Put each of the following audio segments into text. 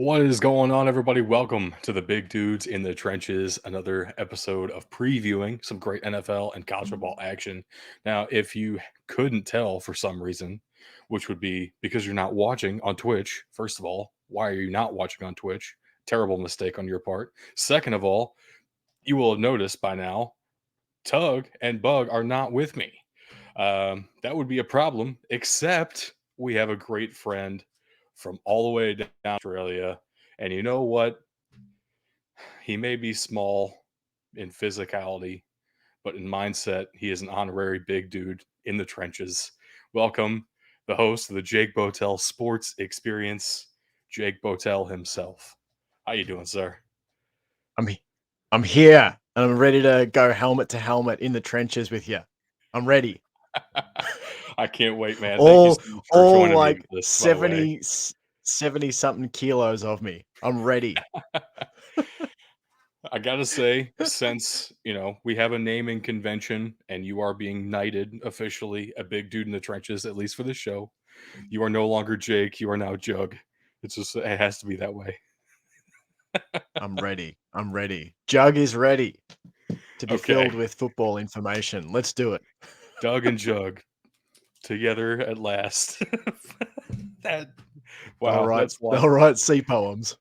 What is going on, everybody? Welcome to the Big Dudes in the Trenches, another episode of previewing some great NFL and college football action. Now, if you couldn't tell for some reason, which would be because you're not watching on Twitch, first of all, why are you not watching on Twitch? Terrible mistake on your part. Second of all, you will have noticed by now, Tug and Bug are not with me. That would be a problem, except we have a great friend from all the way down Australia. And you know what? He may be small in physicality, but in mindset, he is an honorary big dude in the trenches. Welcome, the host of the Jake Bowtell Sports Experience, Jake Bowtell himself. How you doing, sir? I'm I'm here and I'm ready to go helmet to helmet in the trenches with you. I'm ready. I can't wait, man. Thank you All so much for all joining me with like this, by the way. 70 something kilos of me. I'm ready. I gotta say, since we have a naming convention and you are being knighted officially a big dude in the trenches, at least for the show, you are no longer Jake, you are now Jug. It has to be that way. I'm ready. I'm ready. Jug is ready to be Okay. filled with football information. Let's do it. Doug and Jug together at last. that They'll wow, write that's wild. they'll write sea poems.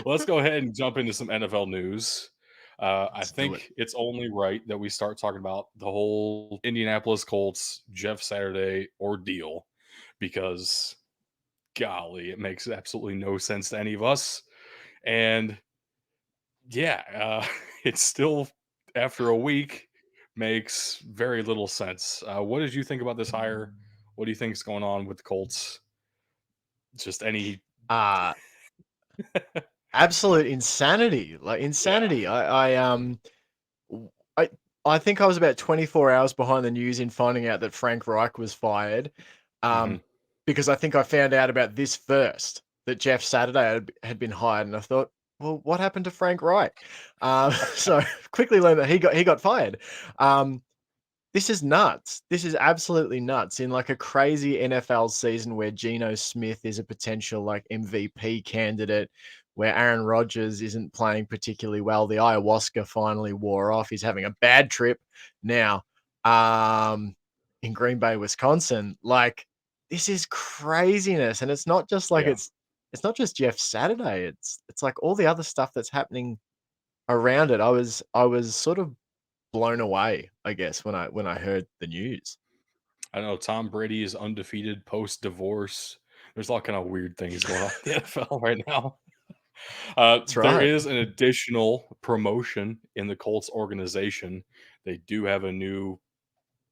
Well, let's go ahead and jump into some NFL news. I Let's do it. think it's only right that we start talking about the whole Indianapolis Colts Jeff Saturday ordeal because, golly, it makes absolutely no sense to any of us. And yeah, it's still, after a week, makes very little sense. What did you think about this hire? What do you think is going on with the Colts? Just any, Uh absolute insanity. Like yeah. insanity. W- I I think I was about 24 hours behind the news in finding out that Frank Reich was fired, Hmm. um, because I think I found out about this first, that Jeff Saturday had been hired, and I thought, well, what happened to Frank Reich? So quickly learned that he got fired. Um, this is nuts. This is absolutely nuts. In like a crazy NFL season where Geno Smith is a potential like MVP candidate, where Aaron Rodgers isn't playing particularly well. The ayahuasca finally wore off. He's having a bad trip now um, in Green Bay, Wisconsin. Like this is craziness, and it's not just like Yeah. it's not just Jeff Saturday. It's like all the other stuff that's happening around it. I was sort of blown away, I guess, when I heard the news. I know Tom Brady is undefeated post divorce. There's all kind of weird things going on in the NFL right now. That's There right. is an additional promotion in the Colts organization. They do have a new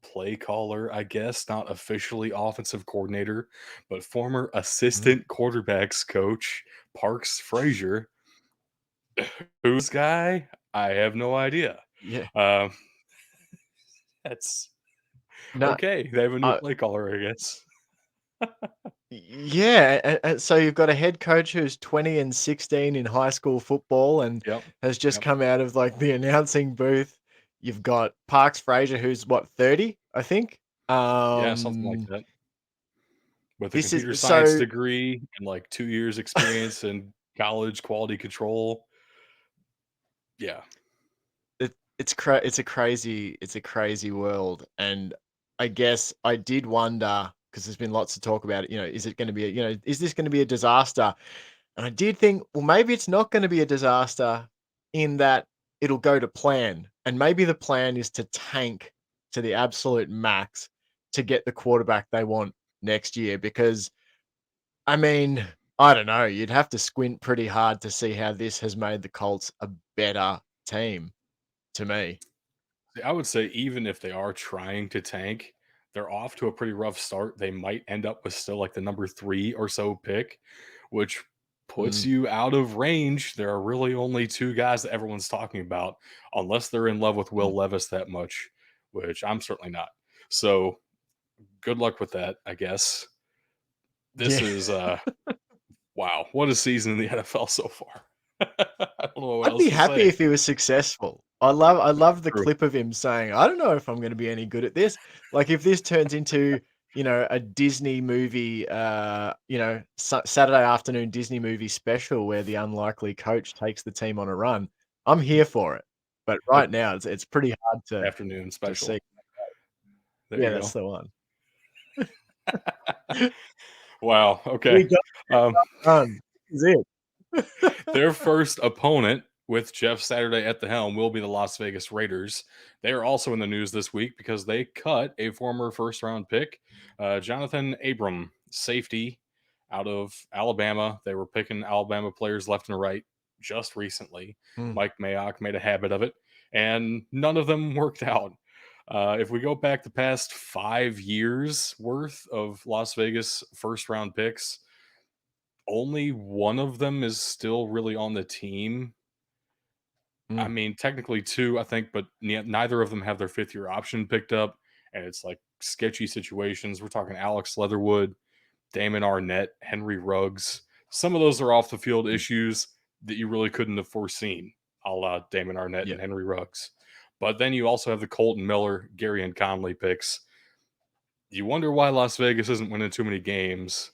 play caller, I guess, not officially offensive coordinator, but former Mm, assistant quarterbacks coach Parks Frazier. Who's guy? I have no idea. yeah. Um, that's No, okay. They have a new uh, play caller, I guess. yeah, and so you've got a head coach who's 20 and 16 in high school football and Yep. has just Yep. come out of, like, the announcing booth. You've got Parks Frazier, who's what, 30, I think? Yeah, something like Um, that. With a this computer is science so degree and like 2 years experience in college quality control. Yeah. it's a crazy world, and I guess I did wonder, because 'cause there's been lots of talk about it, is it gonna be is this gonna be a disaster? And I did think, well, maybe it's not gonna be a disaster in that it'll go to plan, and maybe the plan is to tank to the absolute max to get the quarterback they want next year because, I mean, I don't know, you'd have to squint pretty hard to see how this has made the Colts a better team to me. I would say even if they are trying to tank, they're off to a pretty rough start. They might end up with still like the number 3 or so pick, which puts Mm. you out of range. There are really only 2 guys that everyone's talking about, unless they're in love with Mm. Will Levis that much, which I'm certainly not. So, good luck with that, I guess. This Yeah. is wow, what a season in the NFL so far. I don't know what I'd else be to happy say. if he was successful. I love the True. clip of him saying, "I don't know if I'm gonna be any good at this." Like, if this turns into a Disney movie, Saturday afternoon Disney movie special where the unlikely coach takes the team on a run, I'm here for it. But A right now, it's pretty hard afternoon to see. special. There Yeah, you that's go. the one. Wow. We Okay. got Um, run. This is it. their first opponent with Jeff Saturday at the helm will be the Las Vegas Raiders. They are also in the news this week because they cut a former first round pick, Jonathan Abram, safety out of Alabama. They were picking Alabama players left and right just recently. Mm, Mike Mayock made a habit of it, and none of them worked out. If we go back the past 5 years worth of Las Vegas first round picks, only one of them is still really on the team. I mm, mean, technically two, I think, but neither of them have their fifth year option picked up, and it's like sketchy situations. We're talking Alex Leatherwood, Damon Arnett, Henry Ruggs. Some of those are off the field mm. issues that you really couldn't have foreseen, a la Damon Arnett Yeah. and Henry Ruggs. But then you also have the Colton Miller, Gary and Conley picks. You wonder why Las Vegas isn't winning too many games.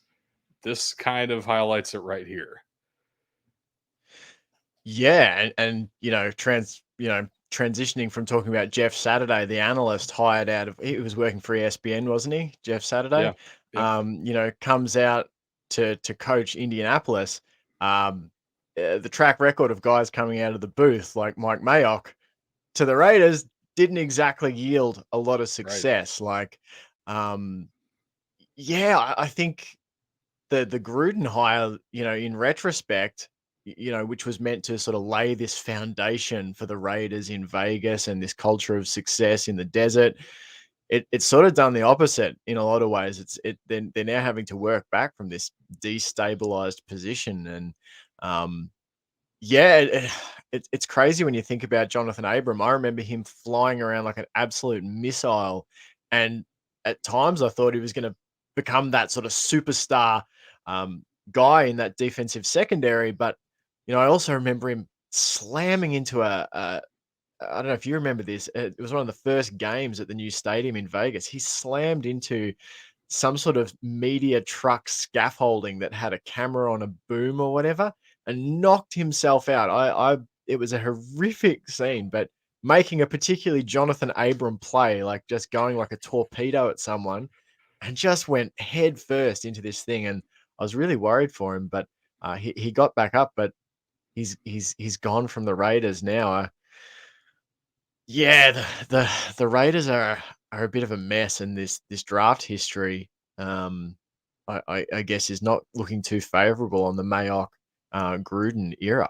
This kind of highlights it right here. Yeah, and transitioning from talking about Jeff Saturday, the analyst hired out of he was working for ESPN, wasn't he? Jeff Saturday, Yeah. Yep. comes out to coach Indianapolis. The track record of guys coming out of the booth like Mike Mayock to the Raiders didn't exactly yield a lot of Right. success. Like, um, yeah, I think the Gruden hire, in retrospect, which was meant to sort of lay this foundation for the Raiders in Vegas and this culture of success in the desert, it's sort of done the opposite in a lot of ways. They're now having to work back from this destabilized position, and yeah, it's crazy when you think about Jonathan Abram. I remember him flying around like an absolute missile, and at times I thought he was going to become that sort of superstar guy in that defensive secondary. But I also remember him slamming into a I don't know if you remember this. It was one of the first games at the new stadium in Vegas. He slammed into some sort of media truck scaffolding that had a camera on a boom or whatever, and knocked himself out. I It was a horrific scene, but making a particularly Jonathan Abram play, like just going like a torpedo at someone, and just went head first into this thing. And I was really worried for him, but he got back up. But he's gone from the Raiders now. Yeah, the Raiders are a bit of a mess, and this draft history, um, I guess, is not looking too favorable on the Mayock, Gruden era.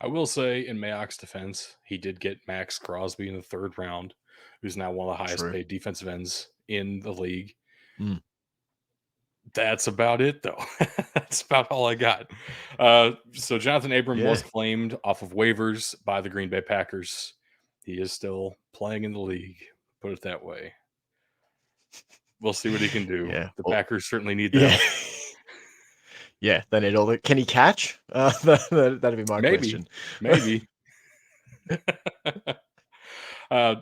I will say, in Mayock's defense, he did get Max Crosby in the third round, who's now one of the highest True. paid defensive ends in the league. Mm, That's about it, though. That's about all I got. So Jonathan Abram was yeah, claimed off of waivers by the Green Bay Packers. He is still playing in the league. Put it that way. We'll see what he can do. yeah, The well, Packers certainly need the yeah, help. yeah, they need all the can he catch? That'd be my Maybe, question. maybe. uh,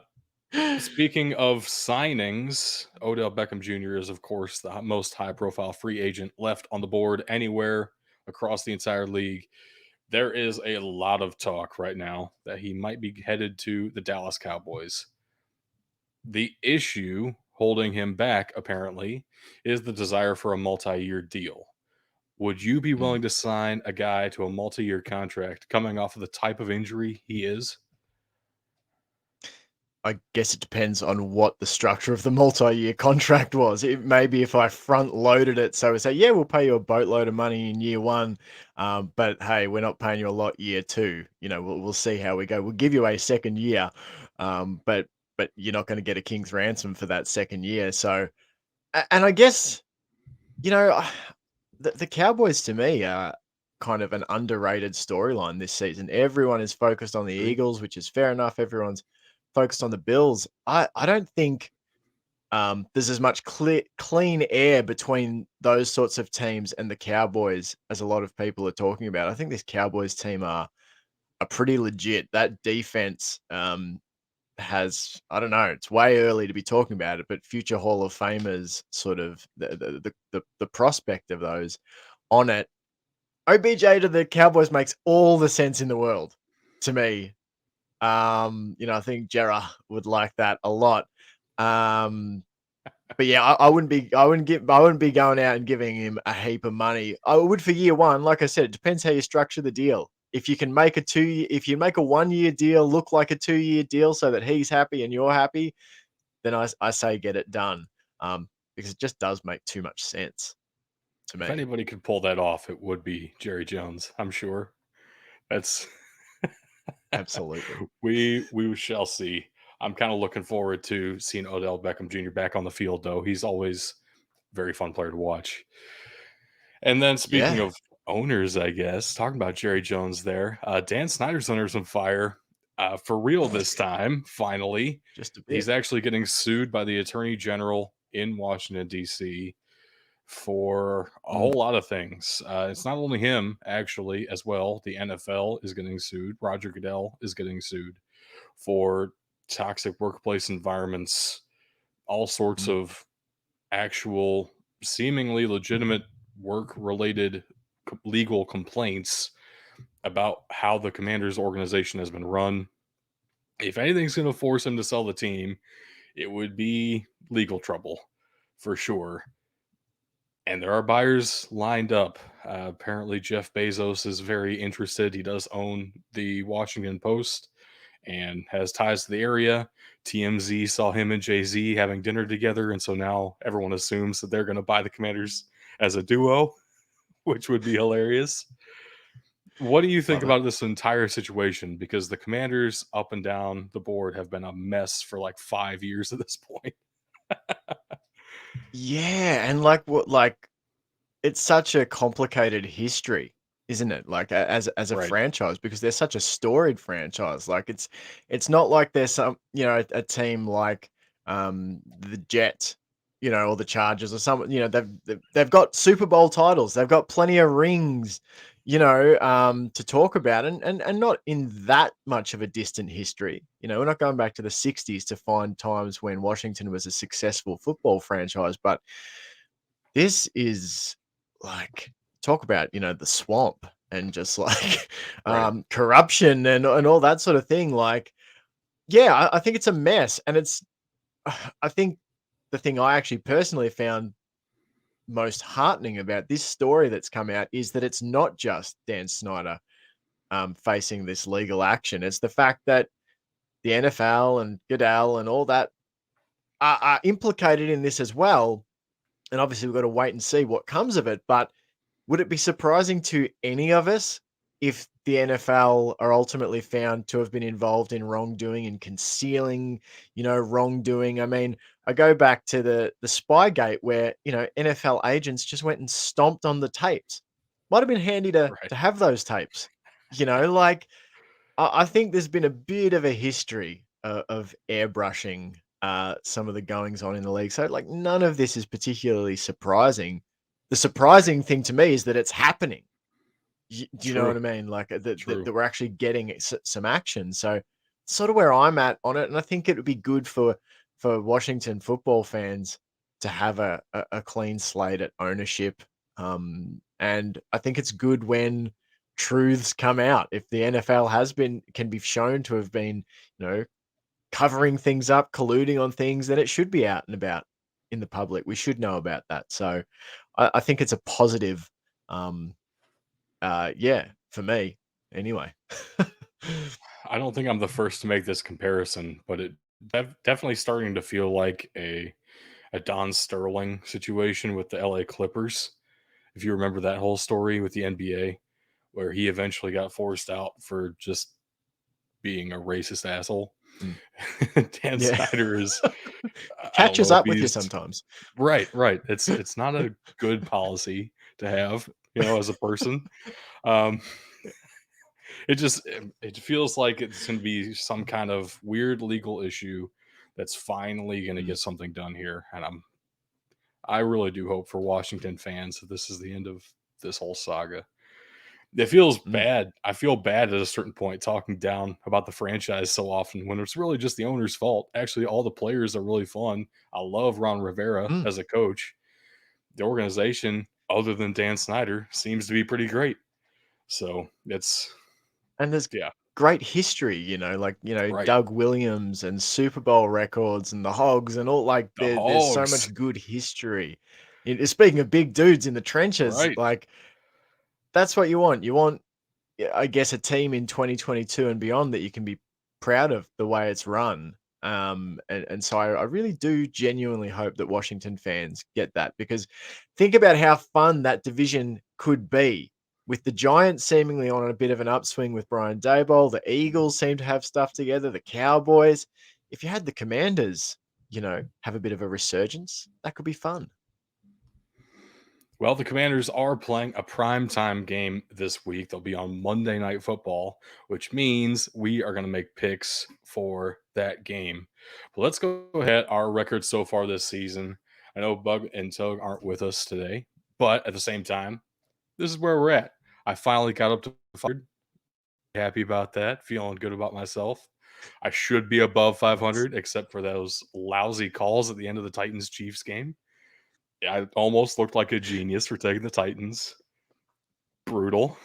Speaking of signings, Odell Beckham Jr. is, of course, the most high profile free agent left on the board anywhere across the entire league. There is a lot of talk right now that he might be headed to the Dallas Cowboys. The issue holding him back, apparently, is the desire for a multi year deal. Would you be Mm. willing to sign a guy to a multi year contract coming off of the type of injury he is? I guess it depends on what the structure of the multi-year contract was. It maybe if I front loaded it, so we say, yeah, we'll pay you a boatload of money in year one, but hey, we're not paying you a lot year two. We'll see how we go. We'll give you a second year, but you're not going to get a king's ransom for that second year. So, and I guess you know, the Cowboys to me are kind of an underrated storyline this season. Everyone is focused on the Agreed. Eagles, which is fair enough. Everyone's focused on the Bills. I don't think there's as much clean air between those sorts of teams and the Cowboys as a lot of people are talking about. I think this Cowboys team are pretty legit. That defense, has, I don't know, it's way early to be talking about it, but future Hall of Famers, sort of the prospect of those on it. OBJ to the Cowboys makes all the sense in the world to me. I think Jera would like that a lot. But yeah, I wouldn't be going out and giving him a heap of money. I would for year one. Like I said, it depends how you structure the deal. If you can make if you make a 1 year deal look like a 2 year deal so that he's happy and you're happy, then I say get it done. Because it just does make too much sense to If me. anybody could pull that off, it would be Jerry Jones, I'm sure. That's Absolutely. we shall see. I'm kind of looking forward to seeing Odell Beckham Jr. back on the field, though. He's always a very fun player to watch. And then speaking Yeah, of owners, I guess talking about Jerry Jones there, Dan Snyder's under some fire for real this time. Finally, just a bit. he's actually getting sued by the Attorney General in Washington D.C. for a Mm, whole lot of things. It's not only him, actually, as well. The NFL is getting sued. Roger Goodell is getting sued for toxic workplace environments, all sorts mm, of actual, seemingly legitimate work related legal complaints about how the Commanders organization has been run. If anything's going to force him to sell the team, it would be legal trouble for sure. And there are buyers lined up. Apparently, Jeff Bezos is very interested. He does own the Washington Post and has ties to the area. TMZ saw him and Jay Z having dinner together. And so now everyone assumes that they're going to buy the Commanders as a duo, which would be hilarious. What do you think love it. about this entire situation? Because the Commanders up and down the board have been a mess for like 5 years at this point. Yeah, and like what like it's such a complicated history, isn't it? Like as a Right. franchise, because they're such a storied franchise. Like it's not like there's some, a team like the Jets, or the Chargers or some, they've got Super Bowl titles. They've got plenty of rings, to talk about, and not in that much of a distant history. We're not going back to the 60s to find times when Washington was a successful football franchise, but this is like, talk about, the swamp and just like Right. corruption and all that sort of thing. Like, yeah, I think it's a mess. And I think the thing I actually personally found most heartening about this story that's come out is that it's not just Dan Snyder facing this legal action. It's the fact that the NFL and Goodell and all that are implicated in this as well. And obviously, we've got to wait and see what comes of it. But would it be surprising to any of us if the NFL are ultimately found to have been involved in wrongdoing and concealing, wrongdoing? I mean, I go back to the Spygate where, NFL agents just went and stomped on the tapes. Might have been handy Right. to have those tapes. Like, I think there's been a bit of a history of airbrushing some of the goings on in the league. So, like, none of this is particularly surprising. The surprising thing to me is that it's happening. Do you know what True. I mean? Like True. that we're actually getting some action. So, sort of where I'm at on it, and I think it would be good for Washington football fans to have a clean slate at ownership. And I think it's good when truths come out. If the NFL can be shown to have been, you know, covering things up, colluding on things, then it should be out and about in the public. We should know about that. So I think it's a positive. Yeah, for me anyway. I don't think I'm the first to make this comparison, but it definitely starting to feel like a Don Sterling situation with the LA Clippers. If you remember that whole story with the NBA, where he eventually got forced out for just being a racist asshole. Mm, Dan yeah. Snyder is, I don't Catches know if up with you he's sometimes. right, right. It's not a good policy to have, as a person. Um, it feels like it's going to be some kind of weird legal issue that's finally going to Mm. get something done here, and I really do hope for Washington fans that this is the end of this whole saga. It feels Mm, bad. I feel bad at a certain point talking down about the franchise so often when it's really just the owner's fault. Actually, all the players are really fun. I love Ron Rivera mm. as a coach. The organization, other than Dan Snyder, seems to be pretty great. So it's And there's yeah, great history, like, right. Doug Williams and Super Bowl records and the Hogs and all, like, The there's so Hogs, much good history. Speaking of big dudes in the trenches, right? like, that's what you want. You want, yeah, I guess, a team in 2022 and beyond that you can be proud of the way it's run. And so I really do genuinely hope that Washington fans get that, because think about how fun that division could be with the Giants seemingly on a bit of an upswing with Brian Daboll. The Eagles seem to have stuff together. The Cowboys. If you had the Commanders, have a bit of a resurgence, that could be fun. Well, the Commanders are playing a primetime game this week. They'll be on Monday Night Football, which means we are going to make picks for that game. But let's go ahead. Our record so far this season. I know Bug and Tug aren't with us today, but at the same time, this is where we're at. I finally got up to 500. Happy about that. Feeling good about myself. I should be above Nice. 500, except for those lousy calls at the end of the Titans Chiefs game. I almost looked like a genius for taking the Titans. Brutal,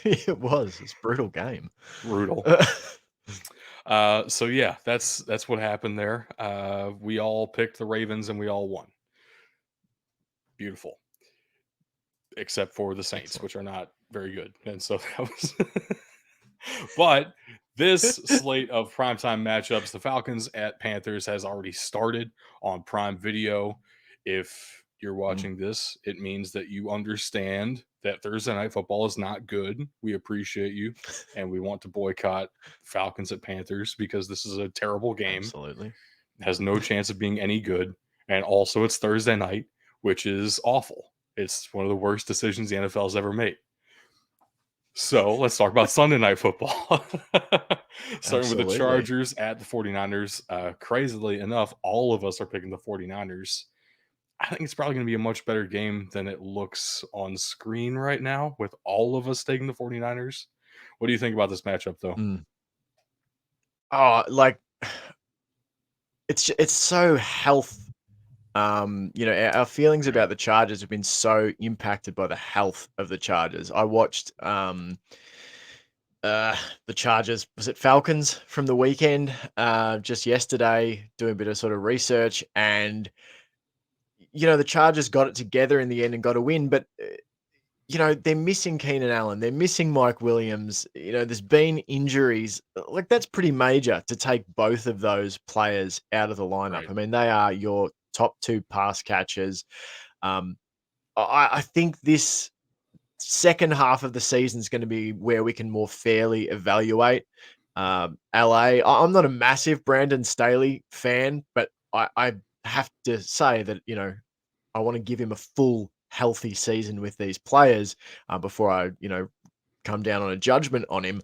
It was. It's a brutal game. brutal. So yeah, that's what happened there. We all picked the Ravens and we all won. Beautiful, except for the Saints, Excellent. which are not very good. And so that was. But this slate of primetime matchups, the Falcons at Panthers, has already started on Prime Video. If you're Mm. watching this, it means that you understand that Thursday Night Football is not good. We appreciate you, and we want to boycott Falcons at Panthers because this is a terrible game. Absolutely. It has no chance of being any good. And also, it's Thursday night, which is awful. It's one of the worst decisions the NFL has ever made. So let's talk about Sunday Night Football. Starting with the Absolutely. Chargers at the 49ers. Crazily enough, all of us are picking the 49ers. I think it's probably going to be a much better game than it looks on screen right now, with all of us taking the 49ers. What do you think about this matchup, though? Mm. Oh, like, it's so health. Our feelings Right. about the Chargers have been so impacted by the health of the Chargers. I watched the Chargers, was it Falcons from the weekend, just yesterday, doing a bit of sort of research, and the Chargers got it together in the end and got a win, but they're missing Keenan Allen. They're missing Mike Williams. There's been injuries. Like, that's pretty major to take both of those players out of the lineup. Right. I mean, they are your top two pass catchers. Um, I think this second half of the season is going to be where we can more fairly evaluate LA. I'm not a massive Brandon Staley fan, but I have to say that, I want to give him a full healthy season with these players before I, come down on a judgment on him.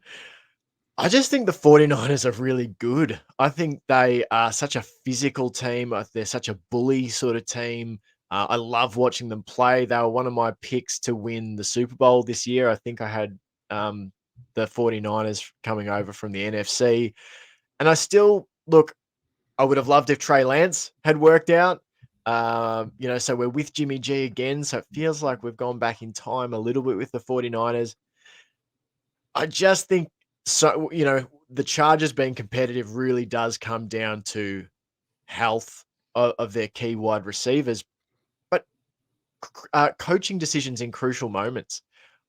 I just think the 49ers are really good. I think they are such a physical team. They're such a bully sort of team. I love watching them play. They were one of my picks to win the Super Bowl this year. I think I had the 49ers coming over from the NFC. And I still look, I would have loved if Trey Lance had worked out. So we're with Jimmy G again. So it feels like we've gone back in time a little bit with the 49ers. I just think so, the Chargers being competitive really does come down to health of their key wide receivers, but coaching decisions in crucial moments.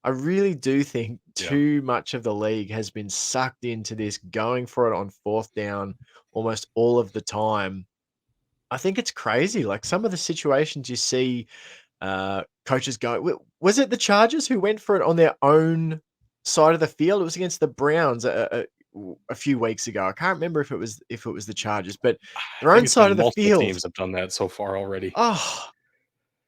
I really do think Yeah. too much of the league has been sucked into this going for it on fourth down almost all of the time. I think it's crazy. Like, some of the situations you see coaches go. Was it the Chargers who went for it on their own side of the field? It was against the Browns a few weeks ago. I can't remember if it was the Chargers, but I their think own it's side been of the multiple field. teams have done that so far already. Oh,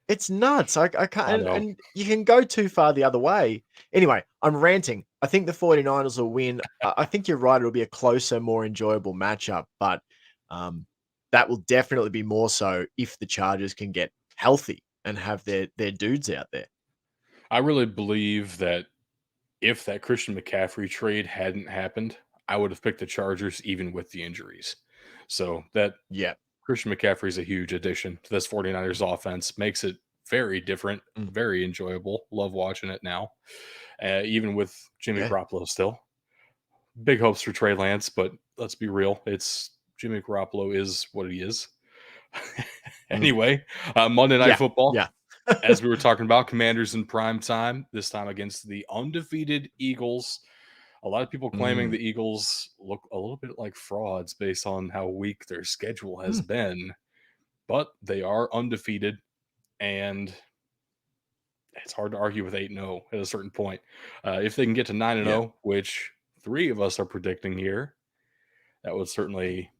it's nuts. I can't, I and, know. and you can go too far the other way. Anyway, I'm ranting. I think the 49ers will win. I think you're right. It'll be a closer, more enjoyable matchup, but um, that will definitely be more so if the Chargers can get healthy and have their dudes out there. I really believe that if that Christian McCaffrey trade hadn't happened, I would have picked the Chargers even with the injuries. So that Yeah. Christian McCaffrey is a huge addition to this 49ers offense, makes it very different, Mm. very enjoyable. Love watching it now, even with Jimmy Yeah. Garoppolo still. Big hopes for Trey Lance, but let's be real. It's Jimmy Garoppolo is what he is. Mm. Anyway, Monday Night Yeah. Football, Yeah. as we were talking about, Commanders in prime time, this time against the undefeated Eagles. A lot of people claiming Mm. the Eagles look a little bit like frauds based on how weak their schedule has Mm. been, but they are undefeated, and it's hard to argue with 8-0 at a certain point. If they can get to 9 Yeah. 0, which three of us are predicting here, that would certainly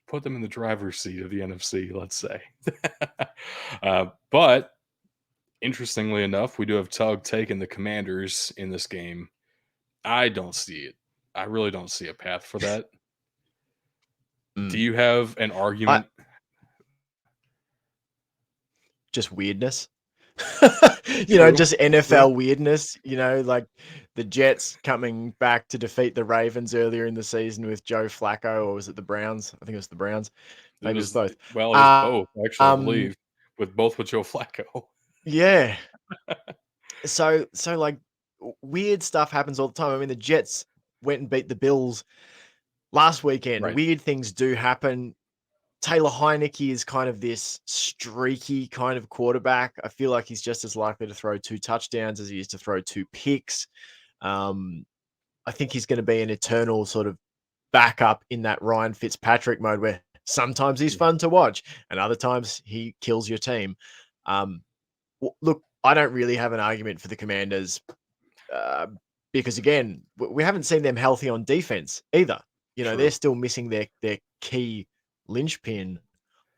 put them in the driver's seat of the NFC, let's say. But interestingly enough, we do have Tug taking the Commanders in this game. I don't see it. I really don't see a path for that. Do Mm. you have an I argument? just weirdness. True, Just true. NFL weirdness, like the Jets coming back to defeat the Ravens earlier in the season with Joe Flacco, or was it the Browns? I think it was the Browns. It Maybe it was was both. well, it was Uh, both actually, I um, believe, with both with Joe Flacco. yeah. So like weird stuff happens all the time. I mean, the Jets went and beat the Bills last weekend. Right. Weird things do happen. Taylor Heineke is kind of this streaky kind of quarterback. I feel like he's just as likely to throw 2 touchdowns as he is to throw 2 picks. Um, I think he's going to be an eternal sort of backup in that Ryan Fitzpatrick mode where sometimes he's Mhm. fun to watch and other times he kills your team. Um, look, I don't really have an argument for the Commanders uh, because again, we haven't seen them healthy on defense either. They're True. still missing their key linchpin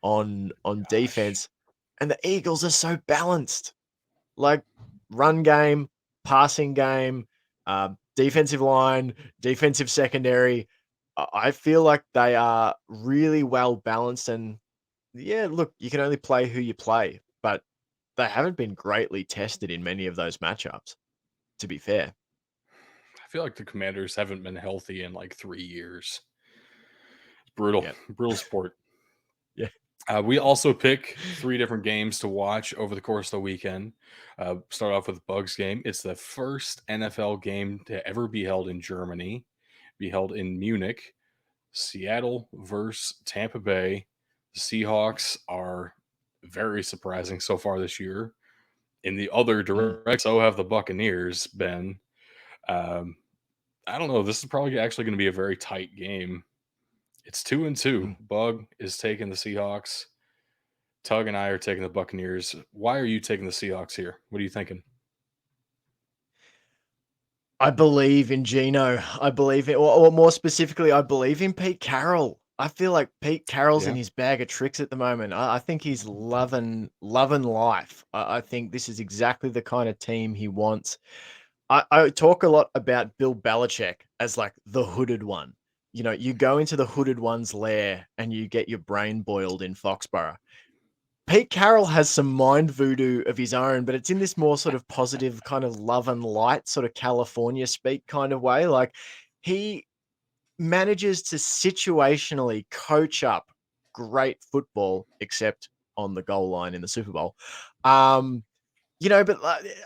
on Gosh. defense, and the Eagles are so balanced. Like run game, passing game, defensive line, defensive secondary. I feel like they are really well balanced. And yeah, look, you can only play who you play, but they haven't been greatly tested in many of those matchups. To be fair, I feel like the Commanders haven't been healthy in like 3 years. It's brutal, yeah, brutal sport. yeah, We also pick 3 different games to watch over the course of the weekend. Start off with Bugs game. It's the first NFL game to ever be held in Germany, be held in Munich. Seattle versus Tampa Bay. The Seahawks are very surprising so far this year. In the other mm, direction, so have the Buccaneers been. Um, I don't know. This is probably actually going to be a very tight game. It's 2-2. mm. Bug is taking the Seahawks. Tug and I are taking the Buccaneers. Why are you taking the Seahawks here? What are you thinking? I believe in Gino. I believe in, or more specifically, I believe in Pete Carroll. I feel like Pete Carroll's in Yeah. his bag of tricks at the moment. I think he's loving life. I think this is exactly the kind of team he wants. I talk a lot about Bill Belichick as like the hooded one. You go into the hooded one's lair and you get your brain boiled in Foxborough. Pete Carroll has some mind voodoo of his own, but it's in this more sort of positive kind of love and light, sort of California speak kind of way. Like he manages to situationally coach up great football, except on the goal line in the Super Bowl. Um, but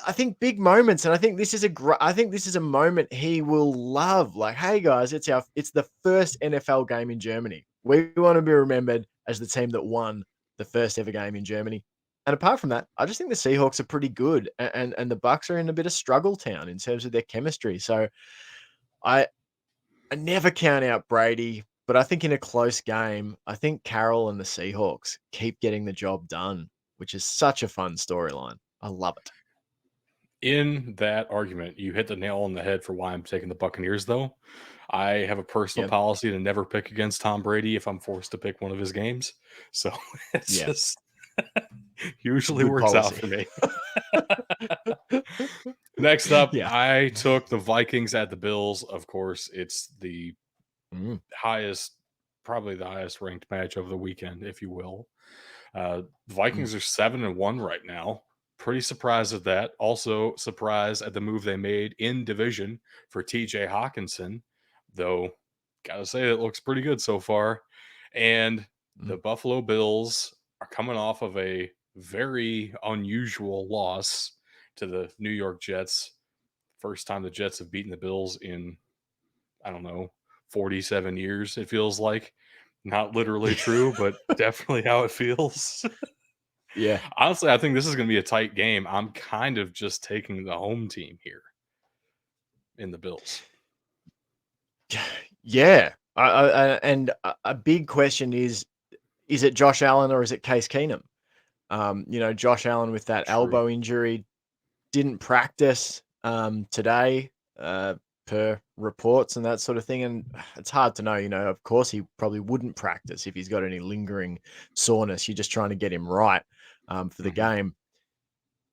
I think big moments, and I think this is I think this is a moment he will love. Like, hey guys, it's the first NFL game in Germany. We want to be remembered as the team that won the first ever game in Germany. And apart from that, I just think the Seahawks are pretty good, and the Bucks are in a bit of struggle town in terms of their chemistry. So I I never count out Brady, but I think in a close game, I think Carroll and the Seahawks keep getting the job done, which is such a fun storyline. I love it. In that argument, you hit the nail on the head for why I'm taking the Buccaneers, though. I have a personal Yeah. policy to never pick against Tom Brady if I'm forced to pick one of his games. So it's Yeah. just It's a usually good works out policy. for me. Next up, Yeah. I took the Vikings at the Bills. Of course, it's the Mm, highest, probably the highest ranked match of the weekend, if you will. The mm, Vikings are 7-1 right now. Pretty surprised at that. Also surprised at the move they made in division for TJ Hawkinson, though gotta say it looks pretty good so far. And the Mm. Buffalo Bills are coming off of a very unusual loss to the New York Jets. First time the Jets have beaten the Bills in, I don't know, 47 years, it feels like. Not literally true, but definitely how it feels. Yeah. Honestly, I think this is going to be a tight game. I'm kind of just taking the home team here in the Bills. Yeah. And a big question is it Josh Allen or is it Case Keenum? Josh Allen with that True. elbow injury didn't practice today, per reports and that sort of thing. And it's hard to know, of course, he probably wouldn't practice if he's got any lingering soreness. You're just trying to get him right for the Mhm. game.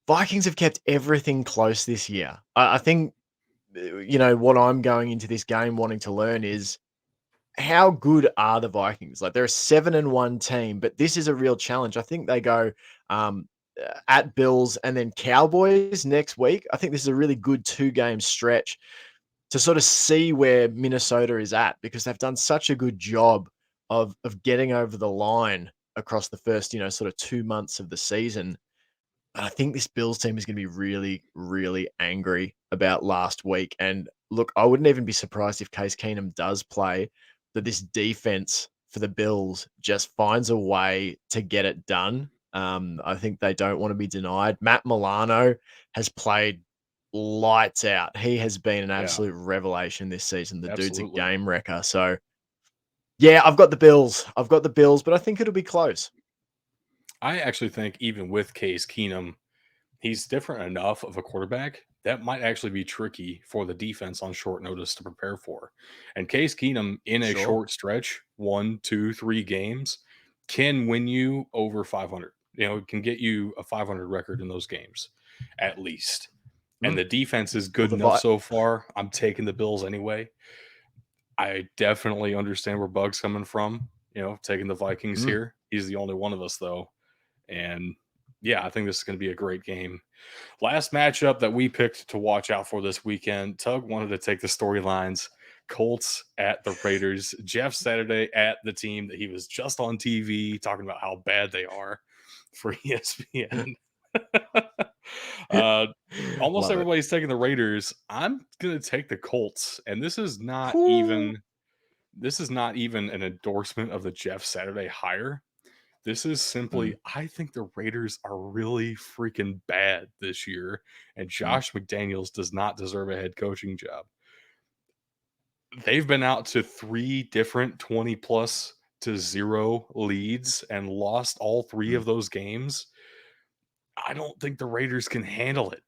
Vikings have kept everything close this year. I think, what I'm going into this game wanting to learn is how good are the Vikings? Like they're a 7-1 team, but this is a real challenge. I think they go um, at Bills and then Cowboys next week. I think this is a really good 2-game stretch to sort of see where Minnesota is at because they've done such a good job of getting over the line across the first, sort of 2 months of the season. I think this Bills team is going to be really, really angry about last week. And look, I wouldn't even be surprised if Case Keenum does play, that this defense for the Bills just finds a way to get it done. I think they don't want to be denied. Matt Milano has played lights out. He has been an Yeah, absolute revelation this season. The dude's a absolutely. game wrecker. So, yeah, I've got the Bills. I've got the Bills, but I think it'll be close. I actually think even with Case Keenum, he's different enough of a quarterback that might actually be tricky for the defense on short notice to prepare for. And Case Keenum in a Sure. short stretch, 1, 2, 3 games, can win you over 500. It can get you a 500 record in those games, at least. And Mm. the defense is Well, good enough so far. I'm taking the Bills anyway. I definitely understand where Bug's coming from. Taking the Vikings mm. here. He's the only one of us though, and yeah, I think this is going to be a great game. Last matchup that we picked to watch out for this weekend, Tug wanted to take the storylines. Colts at the Raiders. Jeff Saturday at the team that he was just on TV talking about how bad they are for ESPN. uh, Almost Love it. everybody's taking the Raiders. I'm gonna take the Colts, and Cool. this is not even an endorsement of the Jeff Saturday hire. This is simply, Mm, I think the Raiders are really freaking bad this year, and mm, Josh McDaniels does not deserve a head coaching job. They've been out to 3 different 20 plus to 0 leads and lost all 3 mm. of those games. I don't think the Raiders can handle it.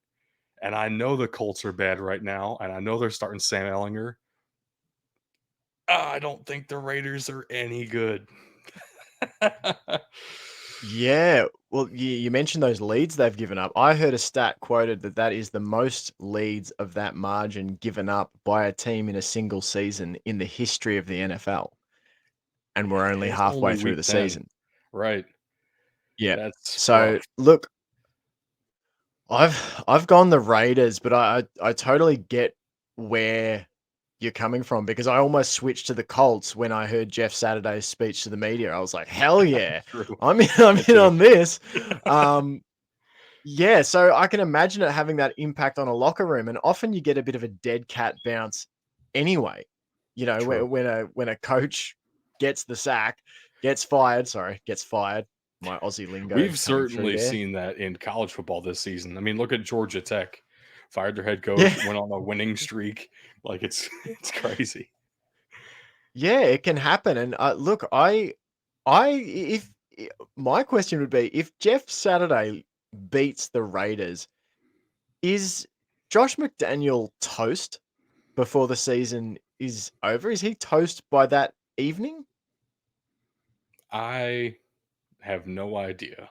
And I know the Colts are bad right now, and I know they're starting Sam Ellinger. I don't think the Raiders are any good. Yeah. Well, you mentioned those leads they've given up. I heard a stat quoted that is the most leads of that margin given up by a team in a single season in the history of the NFL, and we're only It's halfway only through week the 10. season. Right. Yeah. That's So, rough. look, I've gone the Raiders, but I totally get where you're coming from because I almost switched to the Colts when I heard Jeff Saturday's speech to the media. I was like, "Hell yeah. True. I'm in, I'm Me in too. on this." Um, yeah, so I can imagine it having that impact on a locker room, and often you get a bit of a dead cat bounce anyway. True. When a coach gets the sack, gets fired. My Aussie lingo We've coming through certainly there. seen that in college football this season. I mean, look at Georgia Tech. Fired their head Yeah. coach, went on a winning streak. Like it's crazy. Yeah, it can happen. And look, if my question would be, if Jeff Saturday beats the Raiders, is Josh McDaniel toast before the season is over? Is he toast by that evening? I have no idea.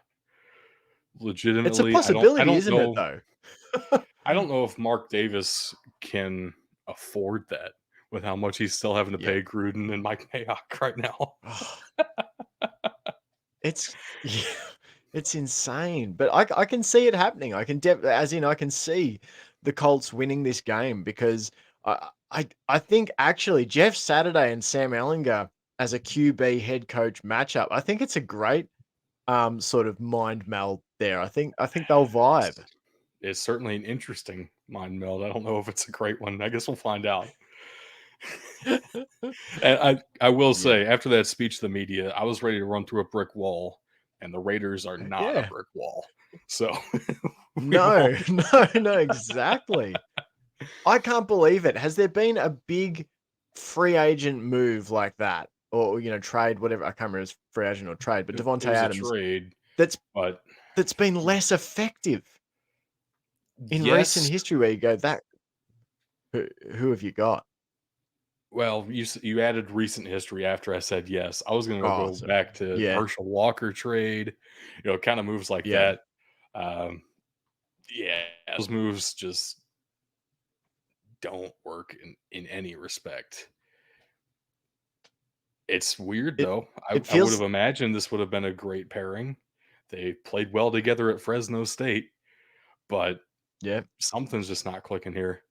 It's a Legitimately, I possibility, don't isn't it? know. Though. I don't know if Mark Davis can afford that with how much he's still having to Yeah. pay Gruden and Mike Mayock right now. Oh, it's yeah, It's insane, but I can see it happening. I can I can see the Colts winning this game because I think actually Jeff Saturday and Sam Ellinger as a QB head coach matchup. I think it's a great sort of mind meld there. I think they'll vibe. It's certainly an interesting mind meld. I don't know if it's a great one. I guess we'll find out. And I will Yeah. say, after that speech to the media, I was ready to run through a brick wall, and the Raiders are not a Yeah. brick wall. So we No, won't. no, exactly. I can't believe it. Has there been a big free agent move like that? Or, trade, whatever. I can't remember if it's free agent or trade, but It Devontae was a Adams trade, that's but that's been less effective in recent yes. history where you go, that who have you got? Well, you added recent history after I said yes. I was going to Oh, go sorry. back to the Yeah. Herschel Walker trade, kind of moves like Yeah. that. Um, yeah, those moves just don't work in any respect. It's weird It though. it I would have feels imagined this would have been a great pairing. They played well together at Fresno State, but yeah. something's just not clicking here.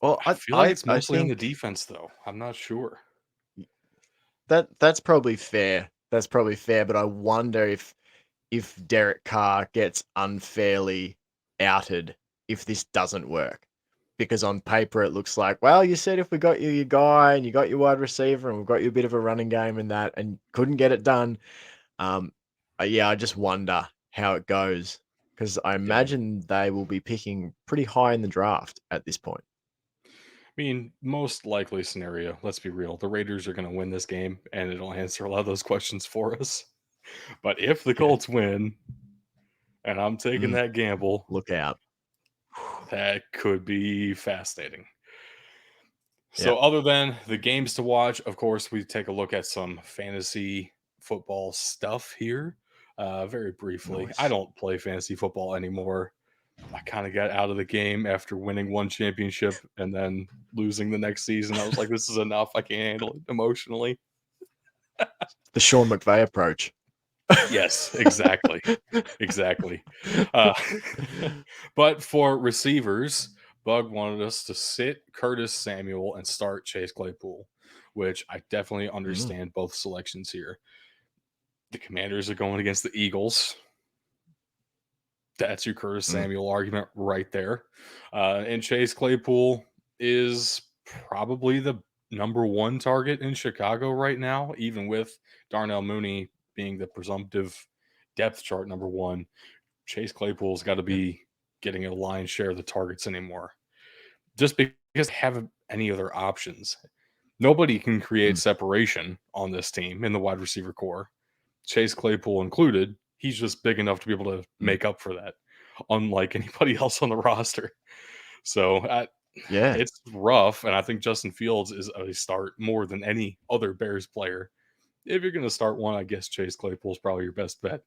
Well, I I feel like I it's I mostly on the think defense though. I'm not sure. that's probably fair. That's probably fair, but I wonder if Derek Carr gets unfairly outed if this doesn't work. Because on paper it looks like, well, you said if we got you your guy and you got your wide receiver and we've got you a bit of a running game and that and couldn't get it done. Um, yeah, I just wonder how it goes because I Yeah. imagine they will be picking pretty high in the draft at this point. I mean, most likely scenario, let's be real, the Raiders are going to win this game and it'll answer a lot of those questions for us. But if the Yeah. Colts win and I'm taking Mm, that gamble, look out. that could be fascinating. Yeah. So, other than the games to watch, of course, we take a look at some fantasy football stuff here. Very briefly, I Nice. don't play fantasy football anymore. I kind of got out of the game after winning one championship and then losing the next season. I was like, this is enough. I can't handle it emotionally. The Sean McVay approach. Yes, exactly. Exactly. Uh, but for receivers, Bug wanted us to sit Curtis Samuel and start Chase Claypool, which I definitely Mm, understand both selections here. The Commanders are going against the Eagles. That's your Curtis mm, Samuel argument right there. And Chase Claypool is probably the number one target in Chicago right now, even with Darnell Mooney being the presumptive depth chart number one. Chase Claypool's got to yeah, be getting a lion's share of the targets anymore. Just because they haven't any other options. Nobody can create mm, separation on this team in the wide receiver core, Chase Claypool included. He's just big enough to be able to mm. make up for that, unlike anybody else on the roster. So Yeah. it's rough, and I think Justin Fields is a start more than any other Bears player. If you're going to start one, I guess Chase Claypool is probably your best bet.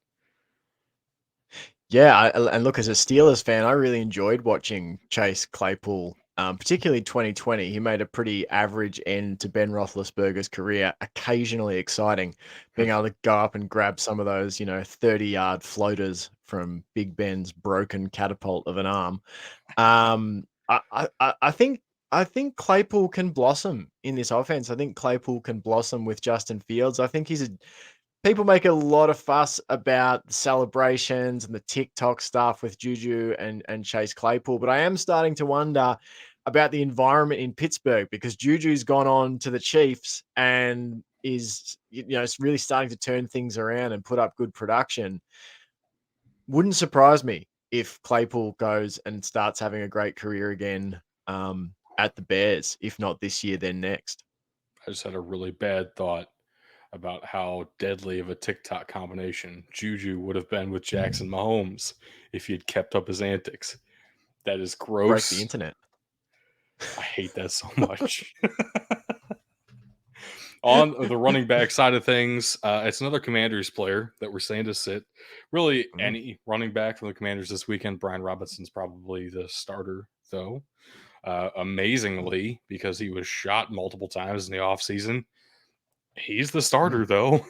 Yeah, and look, as a Steelers fan, I really enjoyed watching Chase Claypool, particularly 2020. He made a pretty average end to Ben Roethlisberger's career, occasionally exciting, being able to go up and grab some of those, 30-yard floaters from Big Ben's broken catapult of an arm. I think Claypool can blossom in this offense. I think Claypool can blossom with Justin Fields. I think he's a People make a lot of fuss about the celebrations and the TikTok stuff with Juju and Chase Claypool, but I am starting to wonder about the environment in Pittsburgh because Juju's gone on to the Chiefs and is it's really starting to turn things around and put up good production. Wouldn't surprise me if Claypool goes and starts having a great career again at the Bears, if not this year, then next. I just had a really bad thought about how deadly of a TikTok combination Juju would have been with Jackson Mahomes if he had kept up his antics. That is Break the gross. internet. I hate that so much. On the running back side of things, it's another Commanders player that we're saying to sit. Really, Mm, any running back from the Commanders this weekend. Brian Robinson's probably the starter, though. mm, Amazingly, because he was shot multiple times in the offseason, he's the mm. starter, though.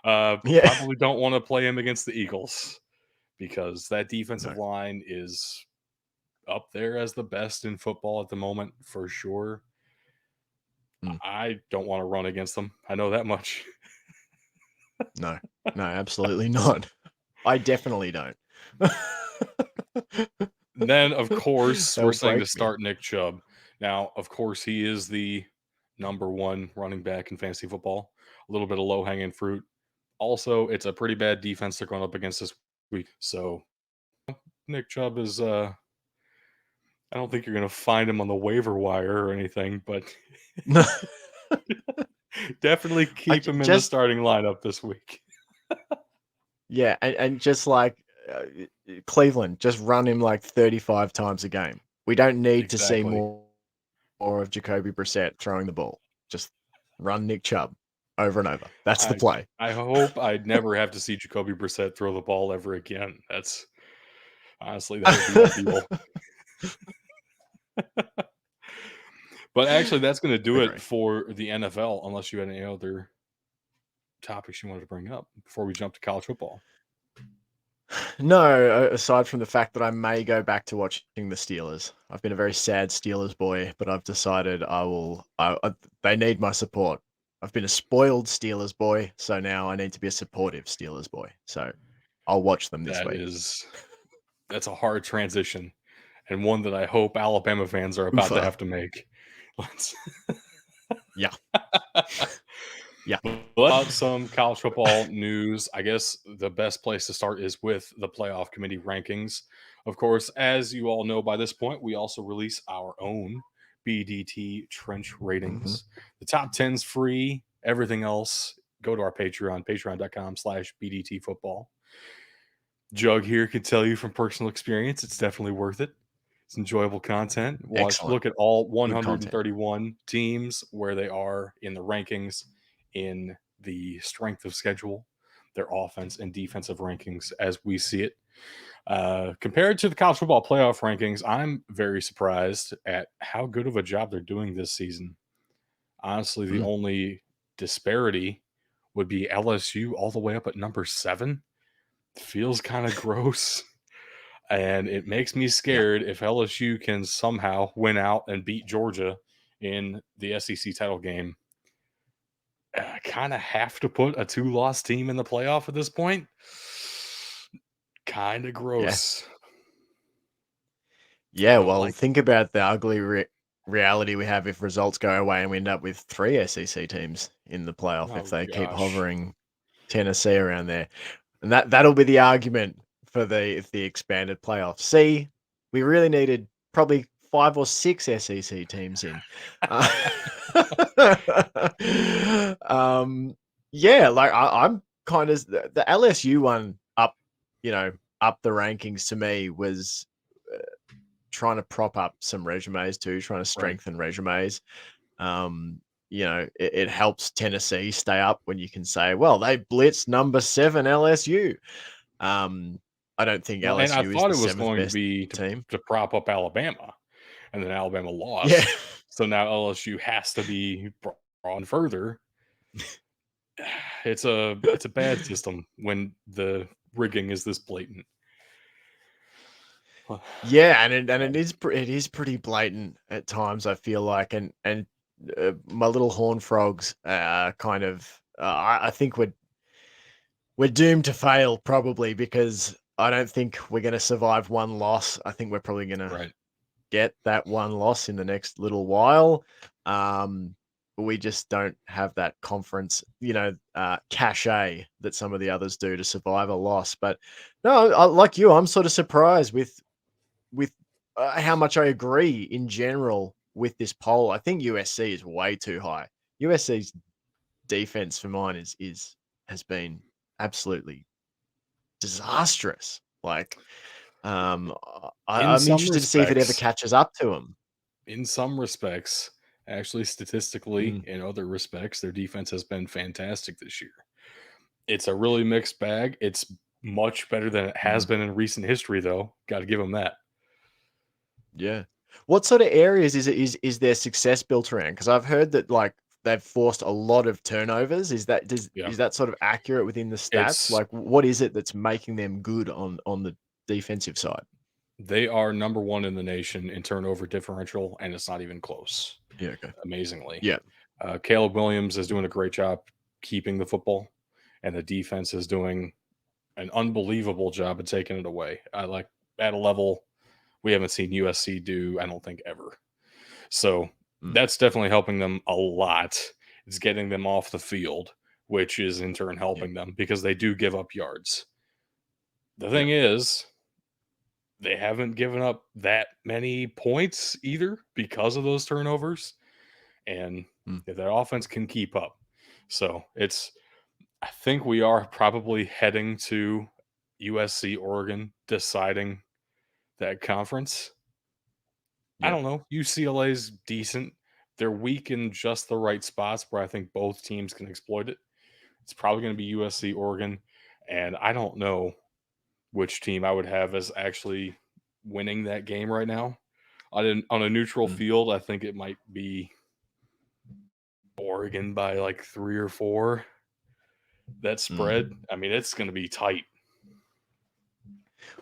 Yeah. Probably don't want to play him against the Eagles because that defensive No. line is up there as the best in football at the moment for sure. Mm. I don't want to run against them. I know that much. No. No, absolutely not. I definitely don't. Then, of course, we're They'll saying break to me. start Nick Chubb. Now, of course, he is the number one running back in fantasy football. A little bit of low hanging fruit. Also, it's a pretty bad defense they're going up against this week. So Nick Chubb is I don't think you're gonna find him on the waiver wire or anything, but No. definitely I keep him in the just starting lineup this week. Yeah, and just like Cleveland, just run him like 35 times a game. We don't need to see Exactly. more of Jacoby Brissett throwing the ball. Just run Nick Chubb over and over. That's the I play. I hope I'd never have to see Jacoby Brissett throw the ball ever again. That's honestly that would be ideal. But actually, that's going to do it Agree. for the NFL. Unless you had any other topics you wanted to bring up before we jump to college football. No, aside from the fact that I may go back to watching the Steelers. I've been a very sad Steelers boy, but I've decided I will. They need my support. I've been a spoiled Steelers boy, so now I need to be a supportive Steelers boy. So I'll watch them this That week. is that's a hard transition, and one that I hope Alabama fans are about to Oofa. have to make. Let's Yeah. Yeah. About some college football news. I guess the best place to start is with the playoff committee rankings. Of course, as you all know by this point, we also release our own BDT trench Mhm. ratings. The top 10's free. Everything else, go to our Patreon, patreon.com/BDT football. Jug here could tell you from personal experience, it's definitely worth it. It's enjoyable content. Excellent. Look at all Good content. 131 teams where they are in the rankings, in the strength of schedule, their offense and defensive rankings as we see it. Compared to the college football playoff rankings, I'm very surprised at how good of a job they're doing this season. Honestly, the Mm. only disparity would be LSU all the way up at number 7. Feels kind of gross. And it makes me Yeah. scared if LSU can somehow win out and beat Georgia in the SEC title game. I kind of have to put a 2-loss team in the playoff at this point. Kind of Yeah. gross. Yeah, Don't well, like. think about the ugly reality we have if results go away and we end up with 3 SEC teams in the playoff if Oh they keep gosh. hovering Tennessee around there. And that'll be the argument for the expanded playoff. See, we really needed probably 5 or 6 SEC teams in. Uh, um, yeah, like I'm kind of the LSU one up, up the rankings to me was trying to prop up some resumes too, trying to Right. strengthen resumes. Um, it helps Tennessee stay up when you can say, well, they blitzed number 7 LSU. Um, I don't think Well, and I LSU is thought the it was 7th going to best be team. to prop up Alabama, and then Alabama Yeah. lost. So now LSU has to be brought on further. It's a bad system when the rigging is this blatant. Yeah, and it is pretty blatant at times, I feel like, and my little horn frogs kind of I think we're doomed to fail probably because I don't think we're going to survive one loss. I think we're probably going to Right. get that one loss in the next little while. We just don't have that conference, cachet that some of the others do to survive a loss. But no, like you, I'm sort of surprised with how much I agree in general with this poll. I think USC is way too high. USC's defense for mine is has been absolutely disastrous. Like, In I'm some interested to see if it ever respects, catches up to them. actually statistically, Mm, in other respects, their defense has been fantastic this year. It's a really mixed bag. It's much better than it has mm, been in recent history, though. Got to give them that. yeah. What sort of areas is their success built around? Because I've heard that like they've forced a lot of turnovers. Is Yeah. that sort of accurate within the stats? It's Like, what is it that's making them good on the defensive side? They are number 1 in the nation in turnover differential, and it's not even close, Yeah, okay. amazingly. Yeah. Caleb Williams is doing a great job keeping the football, and the defense is doing an unbelievable job of taking it away. I like at a level we haven't seen USC do, I don't think, ever. So Mm, that's definitely helping them a lot. It's getting them off the field, which is in turn yeah, helping them because they do give up yards. The yeah. thing is, they haven't given up that many points either because of those turnovers, and Mm, if their offense can keep up. So it's I think we are probably heading to USC Oregon deciding that conference. I yeah. don't know. UCLA's decent. They're weak in just the right spots where I think both teams can exploit it. It's probably going to be USC Oregon, and I don't know which team I would have as actually winning that game right now. On a neutral Mm, field, I think it might be Oregon by like 3 or 4. That spread, mm. I mean, it's gonna be tight.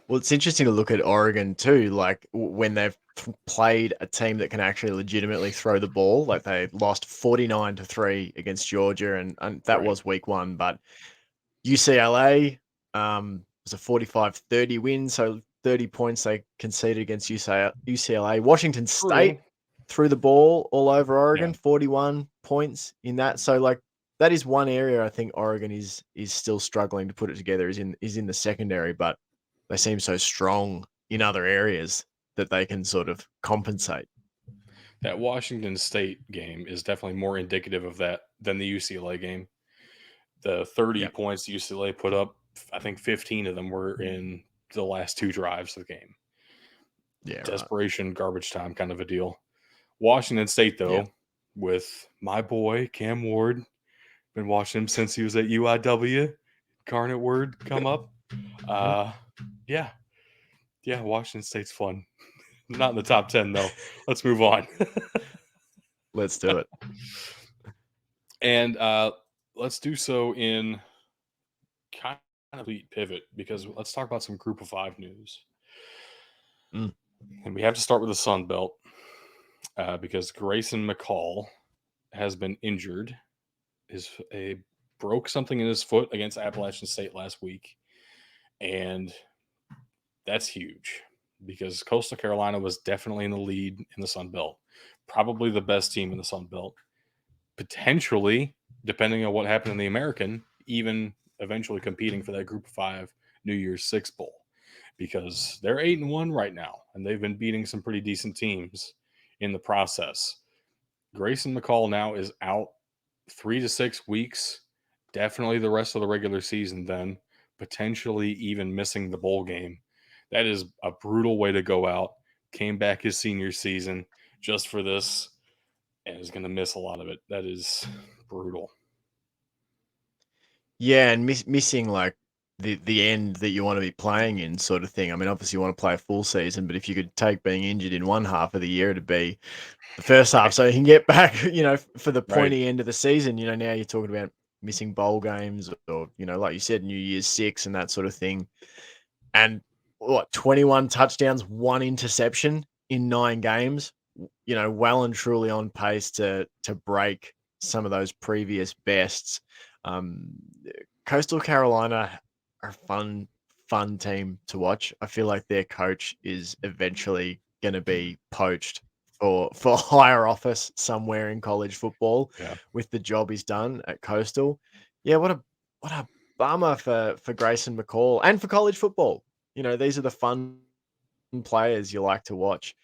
Well, it's interesting to look at Oregon too, like when they've played a team that can actually legitimately throw the ball. Like they lost 49-3 against Georgia, and that Right. was week one. But UCLA was a 45-30 win, so 30 points they conceded against UCLA. Washington True. State threw the ball all over Yeah. Oregon, 41 points in that. So like that is one area I think Oregon is still struggling to put it together is in the secondary, but they seem so strong in other areas that they can sort of compensate. That Washington State game is definitely more indicative of that than the UCLA game. The 30 Yeah. points UCLA put up, I think 15 of them were in the last 2 drives of the game. Yeah, right. Desperation, garbage time kind of a deal. Washington State, Yeah. though, with my boy Cam Ward, been watching him since he was at UIW. Garnet Word come up. Mhm. Uh, yeah, yeah. Washington State's fun. Not in the top 10 though. Let's move on. Let's do it. And let's do so in kind of a pivot because let's talk about some Group of Five news. Mm, And we have to start with the Sun Belt because Grayson McCall has been injured. His a broke something in his foot against Appalachian State last week, and that's huge because Coastal Carolina was definitely in the lead in the Sun Belt, probably the best team in the Sun Belt, potentially, depending on what happened in the American, even eventually competing for that Group of Five New Year's Six Bowl because they're 8-1 right now, and they've been beating some pretty decent teams in the process. Grayson McCall now is out 3 to 6 weeks, definitely the rest of the regular season, then potentially even missing the bowl game. That is a brutal way to go out. Came back his senior season just for this and is going to miss a lot of it. That is brutal. yeah, and missing like the end that you want to be playing in, sort of thing. I mean, obviously you want to play a full season, but if you could take being injured in one half of the year, it'd be the first half, Right. so you can get back, for the Right. pointy end of the season. Now you're talking about missing bowl games or, like you said, New Year's Six and that sort of thing. And what, 21 touchdowns, one interception in 9 games, well and truly on pace to break some of those previous bests. Um, Coastal Carolina are a fun team to watch. I feel like their coach is eventually going to be poached for higher office somewhere in college football Yeah. with the job he's done at Coastal. Yeah, what a bummer for Grayson McCall and for college football. These are the fun players you like to watch.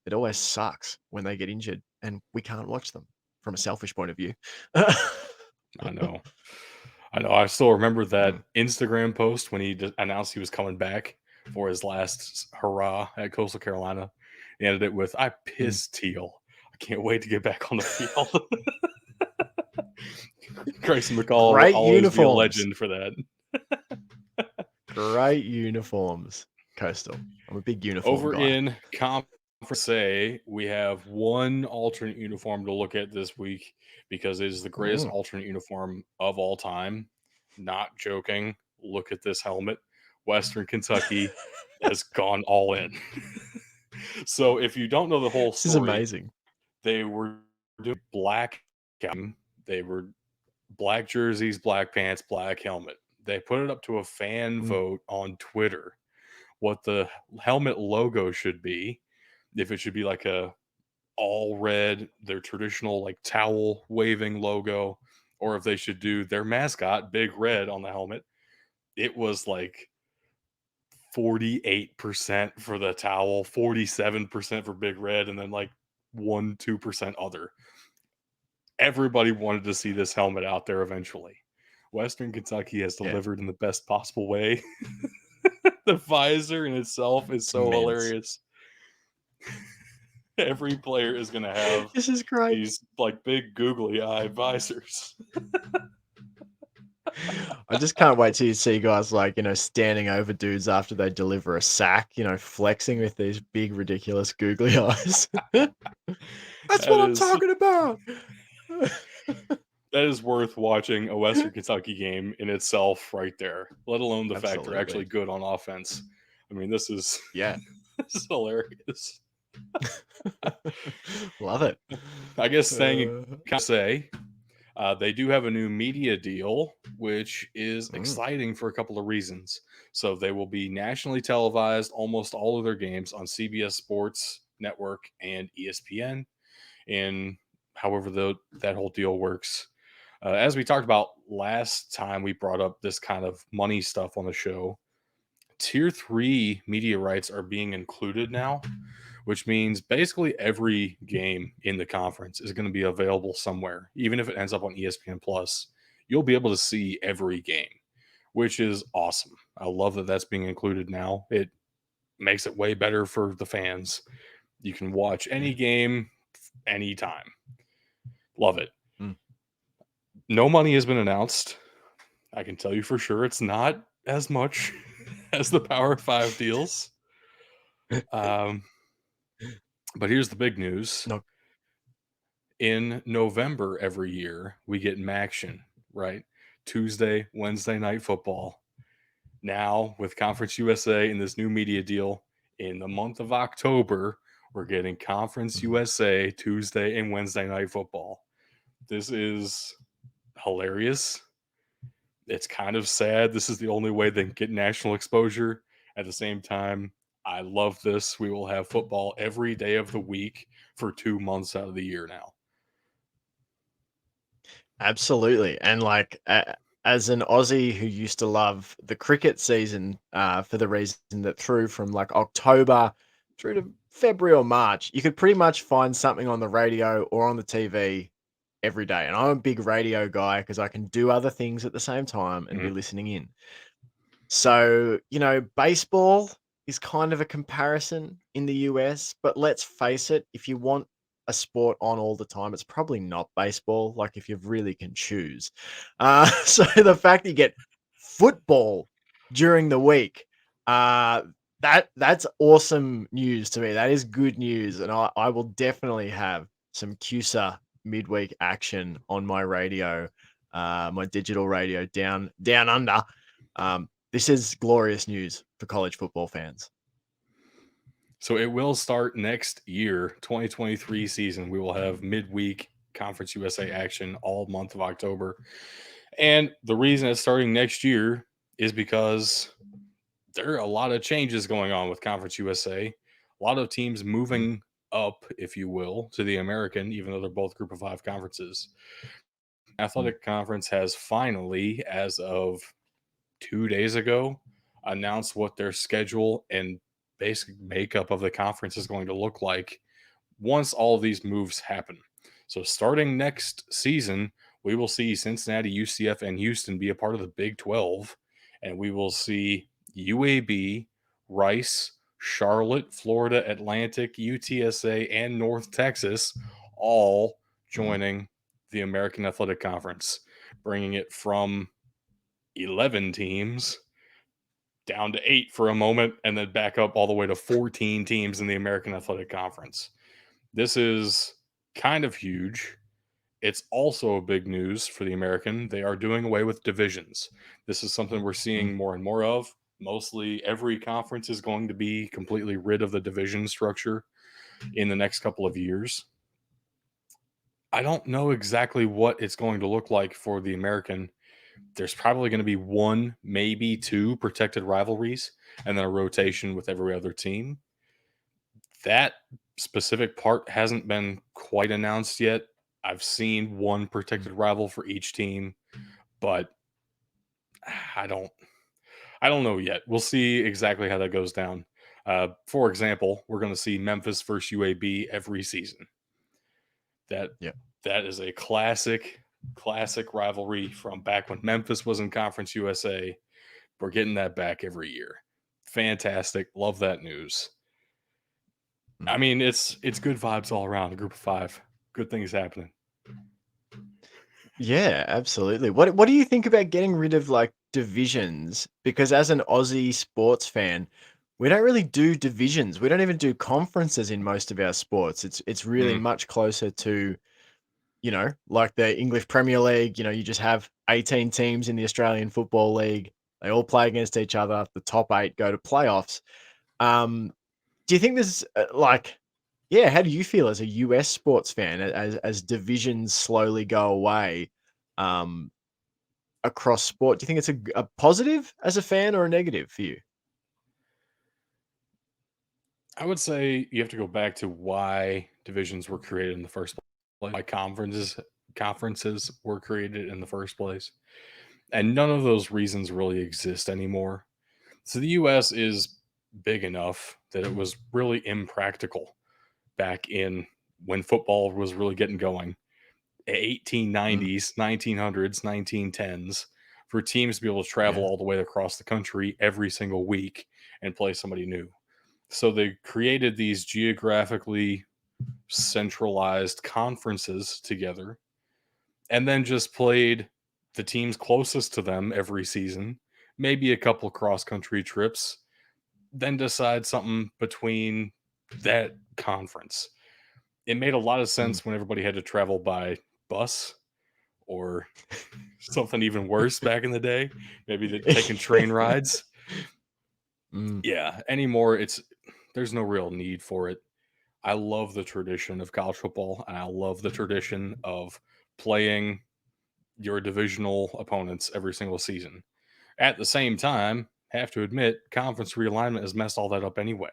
It always sucks when they get injured and we can't watch them from a selfish point of view. I know. I know. I still remember that Mm, Instagram post when he announced he was coming back for his last hurrah at Coastal Carolina. He ended it with, I mm. piss teal. I can't wait to get back on the field. Grayson McCall will Great always be a uniforms. legend for that. Great uniforms. Coastal. I'm a big uniform Over guy. in Conference say we have one alternate uniform to look at this week because it is the greatest Mm. alternate uniform of all time. Not joking. Look at this helmet. Western Kentucky has gone all in. So if you don't know the whole This is story, amazing. they were doing black. They were black jerseys, black pants, black helmet. They put it up to a fan Mm. vote on Twitter what the helmet logo should be. If it should be like a all red, their traditional like towel waving logo, or if they should do their mascot, big red on the helmet. It was like 48% for the towel, 47% for big red, and then like 2% other. Everybody wanted to see this helmet out there eventually. Western Kentucky has Yeah, delivered in the best possible way. The visor in itself is it's so immense. hilarious. Every player is going to have This is great. these like big googly eye visors. I just can't wait till you see guys like, standing over dudes after they deliver a sack, flexing with these big, ridiculous googly eyes. That's That what I'm is talking about. that is worth watching a Western Kentucky game in itself right there, let alone the fact they're actually Absolutely. good on offense. I mean, this is Yeah. this is hilarious. Love it. I guess staying in Uh, say they do have a new media deal, which is mm, exciting for a couple of reasons. So they will be nationally televised, almost all of their games on CBS Sports Network and ESPN. And however that whole deal works, as we talked about last time, we brought up this kind of money stuff on the show. Tier 3 media rights are being included now, which means basically every game in the conference is going to be available somewhere. Even if it ends up on ESPN Plus, you'll be able to see every game, which is awesome. I love that that's being included now. It makes it way better for the fans. You can watch any yeah. game anytime. Love it. Mm. No money has been announced. I can tell you for sure it's not as much as the Power 5 deals. Um, but here's the big news. No. In November every year, we get Maction, right? Tuesday, Wednesday night football. Now, with Conference USA and this new media deal, in the month of October, we're getting Conference Mhm. USA Tuesday and Wednesday night football. This is hilarious. It's kind of sad. This is the only way they can get national exposure. At the same time, I love this. We will have football every day of the week for 2 months out of the year now. Absolutely. And like as an Aussie who used to love the cricket season for the reason that through from like October through to February or March, you could pretty much find something on the radio or on the TV every day. And I'm a big radio guy because I can do other things at the same time and be Mhm. listening in. So, baseball is kind of a comparison in the US, but let's face it, if you want a sport on all the time, it's probably not baseball, like if you really can choose. So the fact that you get football during the week, uh, that's awesome news to me. That is good news. And I will definitely have some CUSA midweek action on my radio, my digital radio down under. This is glorious news for college football fans. So it will start next year, 2023 season. We will have midweek Conference USA action all month of October. And the reason it's starting next year is because there are a lot of changes going on with Conference USA. A lot of teams Mm, moving up, if you will, to the American, even though they're both group of 5 conferences. mm, Athletic Conference has finally, as of 2 days ago, announced what their schedule and basic makeup of the conference is going to look like once all of these moves happen. So, starting next season, we will see Cincinnati, UCF, and Houston be a part of the Big 12, and we will see UAB, Rice, Charlotte, Florida Atlantic, UTSA, and North Texas all mm. joining the American Athletic Conference, bringing it from 11 teams down to 8 for a moment, and then back up all the way to 14 teams in the American Athletic Conference. This is kind of huge. It's also big news for the American. They are doing away with divisions. This is something we're Mm. seeing more and more of. Mostly every conference is going to be completely rid of the division structure in the next couple of years. I don't know exactly what it's going to look like for the American. There's probably going to be one, maybe two protected rivalries, and then a rotation with every other team. That specific part hasn't been quite announced yet. I've seen one Mm. protected rival for each team, but I don't I don't know yet. We'll see exactly how that goes down. For example, we're going to see Memphis versus UAB every season. That Yeah. that is a classic rivalry from back when Memphis was in Conference USA. We're getting that back every year. Fantastic. Love that news. Mm. I mean, it's good vibes all around. A group of five. Good things happening. Yeah, absolutely. What do you think about getting rid of like divisions? Because as an Aussie sports fan, we don't really do divisions. We don't even do conferences in most of our sports. It's really Mm, much closer to, like the English Premier League. You just have 18 teams in the Australian Football League. They all play against each other. The top 8 go to playoffs. Um, do you think this like yeah, how do you feel as a US sports fan as divisions slowly go away um across sport? Do you think it's a positive as a fan or a negative for you? I would say you have to go back to why divisions were created in the first place. Why conferences were created in the first place. And none of those reasons really exist anymore. So the US is big enough that it was really impractical back in when football was really getting going. Mm, 1890s, 1900s, 1910s for teams to be able to travel yeah, all the way across the country every single week and play somebody new. So they created these geographically centralized conferences together and then just played the teams closest to them every season, maybe a couple cross country trips, then decide something between that conference. It made a lot of mm. sense when everybody had to travel by bus or something even worse back in the day, maybe taking train rides. Mm, Yeah, anymore there's no real need for it. I love the tradition of college football, and I love the tradition of playing your divisional opponents every single season. At the same time, have to admit, conference realignment has messed all that up anyway.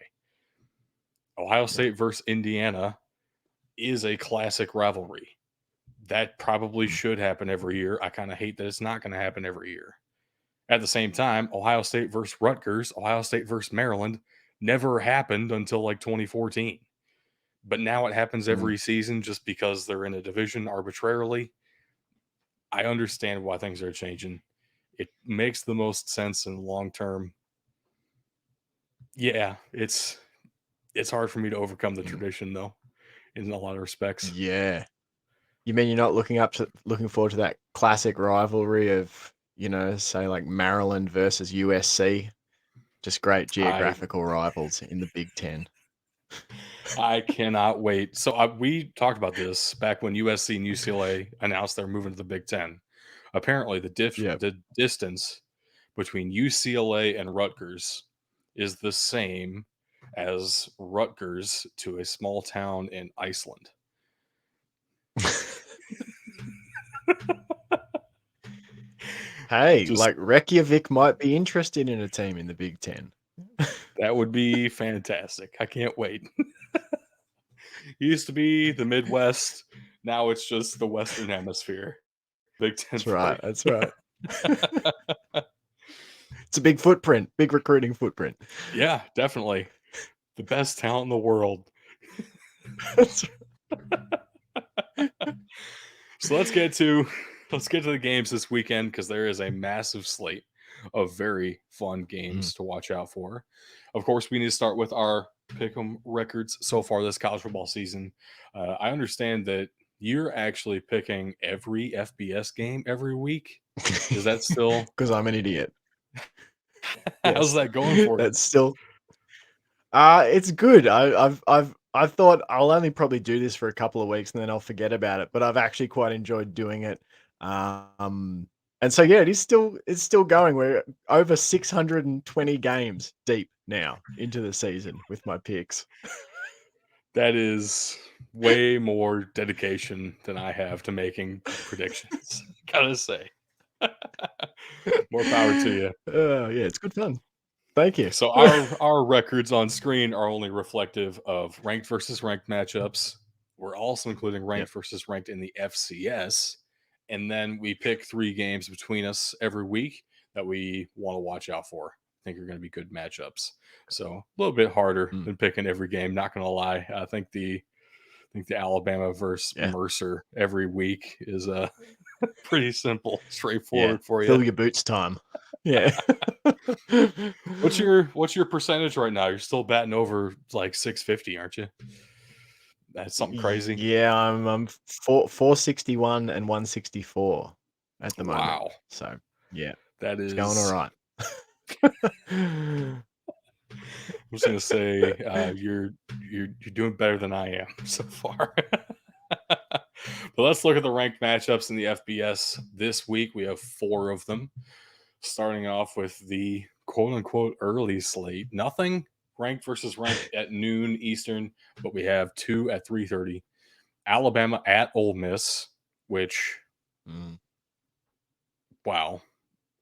Ohio yeah, State versus Indiana is a classic rivalry. That probably mm, should happen every year. I kind of hate that it's not going to happen every year. At the same time, Ohio State versus Rutgers, Ohio State versus Maryland never happened until like 2014. But now it happens mm. every season just because they're in a division arbitrarily. I understand why things are changing. It makes the most sense in the long term. Yeah, it's hard for me to overcome the tradition though, in a lot of respects. Yeah. You mean you're not looking forward to that classic rivalry of, say like Maryland versus USC? Just great I geographical rivals in the Big Ten. I cannot wait. So we talked about this back when USC and UCLA announced they're moving to the Big Ten. Apparently, Yeah. the distance between UCLA and Rutgers is the same as Rutgers to a small town in Iceland. Hey, Just like Reykjavik might be interested in a team in the Big Ten. that would be fantastic. I can't wait. Used to be the Midwest. Now it's just the Western Hemisphere. Big Ten That's for right. you. That's right. It's a big footprint, big recruiting footprint. Yeah, definitely. The best talent in the world. That's So let's get to the games this weekend because there is a massive slate of very fun Mm. games to watch out for. Of course, we need to start with our pick'em records so far this college football season. I understand that you're actually picking every FBS game every week. Is that still? Because I'm an idiot. How's Yes, that going for you? that's still it's good. I've thought I'll only probably do this for a couple of weeks and then I'll forget about it, but I've actually quite enjoyed doing it. Um, and so yeah, it's still going. We're over 620 games deep now into the season with my picks. That is way more dedication than I have to making predictions. Gotta say, more power to you. Yeah, it's good fun. Thank you. So our records on screen are only reflective of ranked versus ranked matchups. We're also including Yep. ranked versus ranked in the FCS, and then we pick 3 games between us every week that we want to watch out for. I think are going to be good matchups. So a little bit harder Mm, than picking every game. Not going to lie. I think the Alabama versus yeah. Mercer every week is pretty simple, Yeah. straightforward for you. Fill your boots time. Yeah. What's your percentage right now? You're still batting over like 650, aren't you? That's something crazy. Yeah, I'm 461 and 164 at the moment. Wow, So, yeah, that it's going all is. right. I'm just gonna say you're doing better than I am so far. But let's look at the ranked matchups in the FBS this week. We have 4 of them. Starting off with the quote unquote early slate. Nothing ranked versus ranked at noon Eastern, but we have 2 at 3:30. Alabama at Ole Miss, which Mm. wow,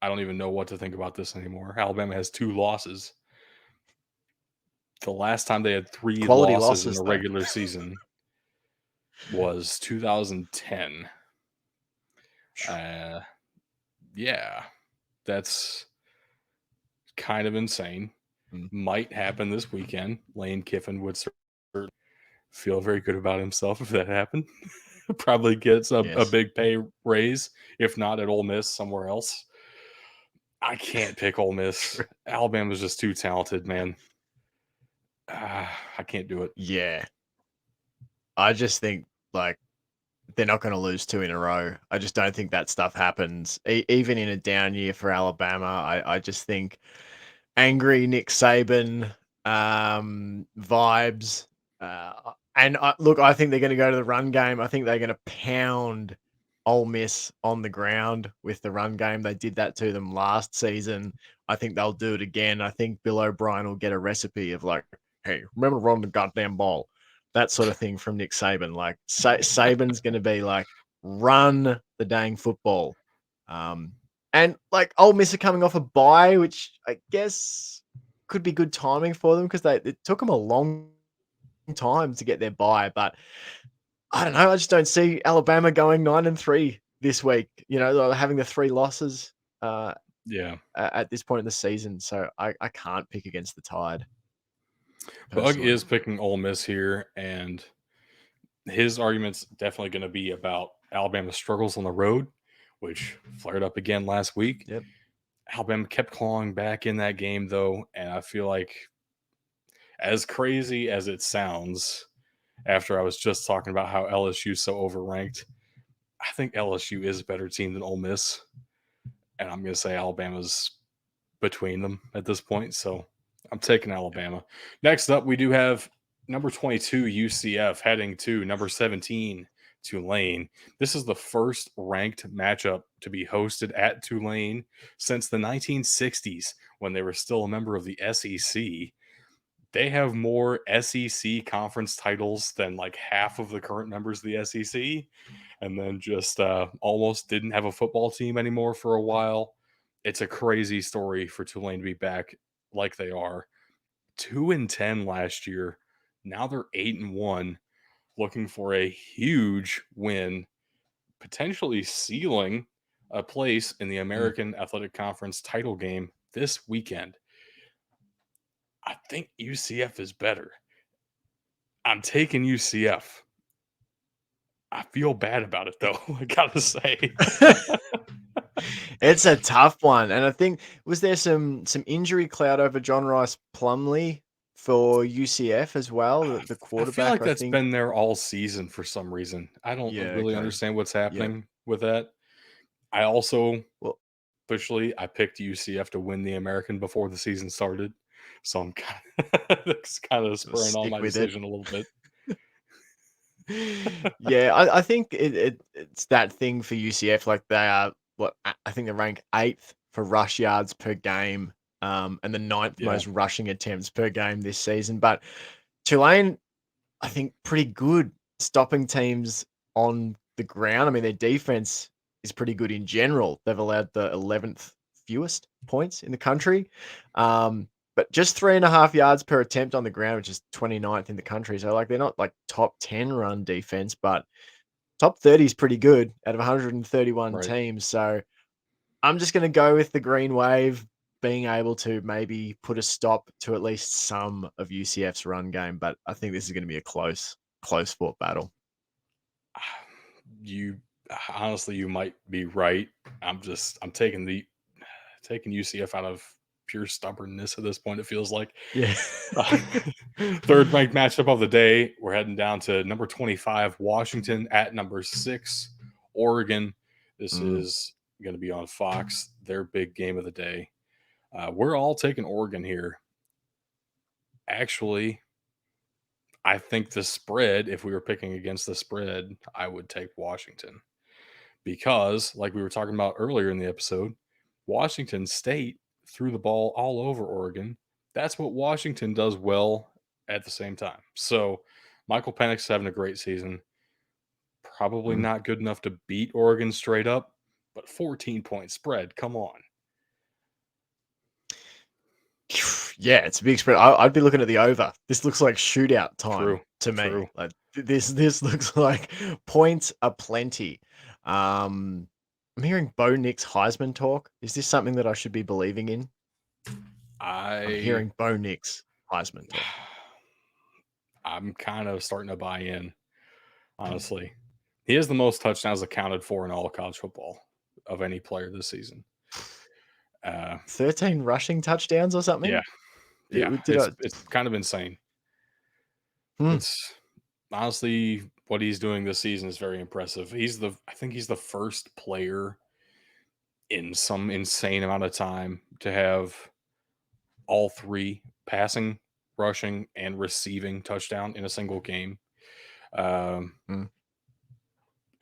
I don't even know what to think about this anymore. Alabama has 2 losses. The last time they had 3 Quality losses in losses, the though. regular season was 2010. Uh, yeah, that's kind of insane. Mm, Might happen this weekend. Lane Kiffin would certainly feel very good about himself if that happened. Probably gets a yes. big pay raise, if not at Ole Miss, somewhere else. I can't pick Ole Miss. True. Alabama's just too talented, man. I can't do it. Yeah. I just think, like, they're not gonna lose 2 in a row. I just don't think that stuff happens. Even in a down year for Alabama, I just think angry Nick Saban, vibes. And look, I think they're going to go to the run game. I think they're going to pound Ole Miss on the ground with the run game. They did that to them last season. I think they'll do it again. I think Bill O'Brien will get a recipe of like, hey, remember running the goddamn ball, that sort of thing from Nick Saban. Like Saban's going to be like, run the dang football. Um, and like Ole Miss are coming off a bye, which I guess could be good timing for them because it took them a long time to get their bye. But I don't know. I just don't see Alabama going 9-3 this week. You know, having the 3 losses uh, Yeah. at this point in the season. So I can't pick against the Tide Bug personally. is picking Ole Miss here, and his argument's definitely going to be about Alabama's struggles on the road, which flared up again last week. Yep. Alabama kept clawing back in that game, though, and I feel like, as crazy as it sounds, after I was just talking about how LSU's so overranked, I think LSU is a better team than Ole Miss, and I'm going to say Alabama's between them at this point. So I'm taking Yep. Alabama. Next up, we do have number 22 UCF heading to number 17 Tulane. This is the first ranked matchup to be hosted at Tulane since the 1960s when they were still a member of the SEC. They have more SEC conference titles than like half of the current members of the SEC, and then just almost didn't have a football team anymore for a while. It's a crazy story for Tulane to be back like they are. 2-10 last year. Now they're 8-1, looking for a huge win, potentially sealing a place in the Mm. American Athletic Conference title game this weekend. I think UCF is better. I'm taking UCF. I feel bad about it though, I gotta say. It's a tough one, and I think was there some injury cloud over John Rice Plumley for UCF as well, the I feel quarterback, like I that's think. been there all season for some reason. I don't Yeah, really okay. understand what's Yep. happening with that. I also Well, officially, I picked UCF to win the American before the season started, so I'm kind of that's kind of Gonna spurring on stick my with it. decision a little bit. Yeah, I think it's that thing for UCF. Like they are what I think they're ranked 8th for rush yards per game, and the ninth Yeah, most rushing attempts per game this season. But Tulane, I think, pretty good stopping teams on the ground. I mean, their defense is pretty good in general. They've allowed the 11th fewest points in the country. But just 3.5 yards per attempt on the ground, which is 29th in the country. So, like, they're not like top 10 run defense, but top 30 is pretty good out of 131 right. teams. So, I'm just going to go with the Green Wave being able to maybe put a stop to at least some of UCF's run game. But I think this is going to be a close fought battle. You honestly, you might be right. I'm taking UCF out of pure stubbornness at this point. It feels like Yeah. uh, third ranked matchup of the day. We're heading down to number 25 Washington at number 6 Oregon. This Mm. is going to be on Fox. Their big game of the day. We're all taking Oregon here. Actually, I think the spread. If we were picking against the spread, I would take Washington. Because, like we were talking about earlier in the episode, Washington State threw the ball all over Oregon. That's what Washington does well at the same time. So, Michael Penix having a great season. Probably Mm. not good enough to beat Oregon straight up, but 14-point spread. Come on. Yeah, it's a big spread. I'd be looking at the over. This looks like shootout time True. to me. True. Like this looks like points aplenty. I'm hearing Bo Nix Heisman talk. Is this something that I should be believing in? I'm I hearing Bo Nix Heisman talk. I'm kind of starting to buy in, honestly. He has the most touchdowns accounted for in all of college football of any player this season. Uh, 13 rushing touchdowns or yeah, something? yeah, Did I? it's kind of insane. Hmm. It's honestly what he's doing this season is very impressive. I think he's the first player in some insane amount of time to have all three passing, rushing, and receiving touchdown in a single game. Um, Hmm.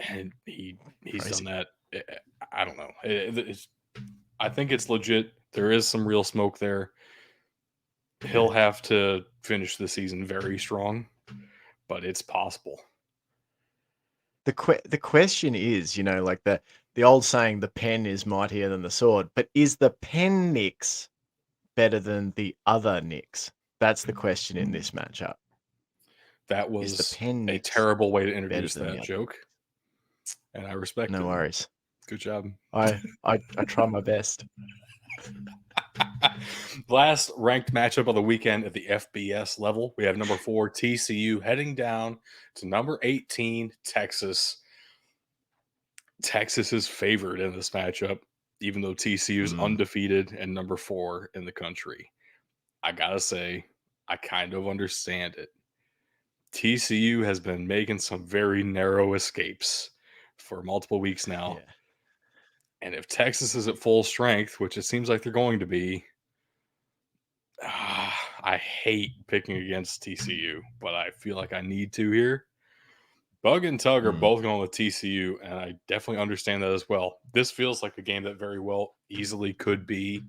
and he's done Crazy. that. I don't know. I think it's legit. There is some real smoke there. Yeah. He'll have to finish the season very strong, but it's possible. The question is, like the old saying, the pen is mightier than the sword, but is the pen Nix better than the other Knicks? That's the question in this matchup. That Is the was pen a Knicks terrible way to better introduce than the that other? joke, and I respect No it. worries. Good job. I try my best. Last ranked matchup of the weekend at the FBS level, we have number 4 TCU heading down to number 18 Texas. Texas is favored in this matchup, even though TCU is Mm, undefeated and number 4 in the country. I gotta say, I kind of understand it. TCU has been making some very narrow escapes for multiple weeks now. yeah. And if Texas is at full strength, which it seems like they're going to be, I hate picking against TCU, but I feel like I need to here. Bug and Tug are Mm, both going with TCU, and I definitely understand that as well. This feels like a game that very well easily could be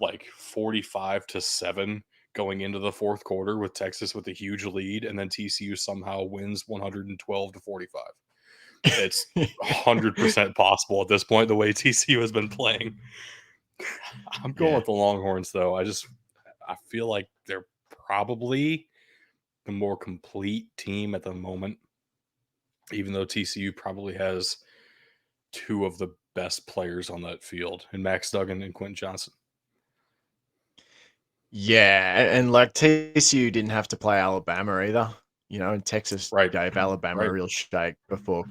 like 45-7 going into the fourth quarter with Texas with a huge lead, and then TCU somehow wins 112-45. It's 100% possible at this point, the way TCU has been playing. I'm going yeah. with the Longhorns, though. I feel like they're probably the more complete team at the moment, even though TCU probably has two of the best players on that field, and Max Duggan and Quentin Johnson. Yeah, and like TCU didn't have to play Alabama either, and Texas Right. gave Alabama a Right. real shake before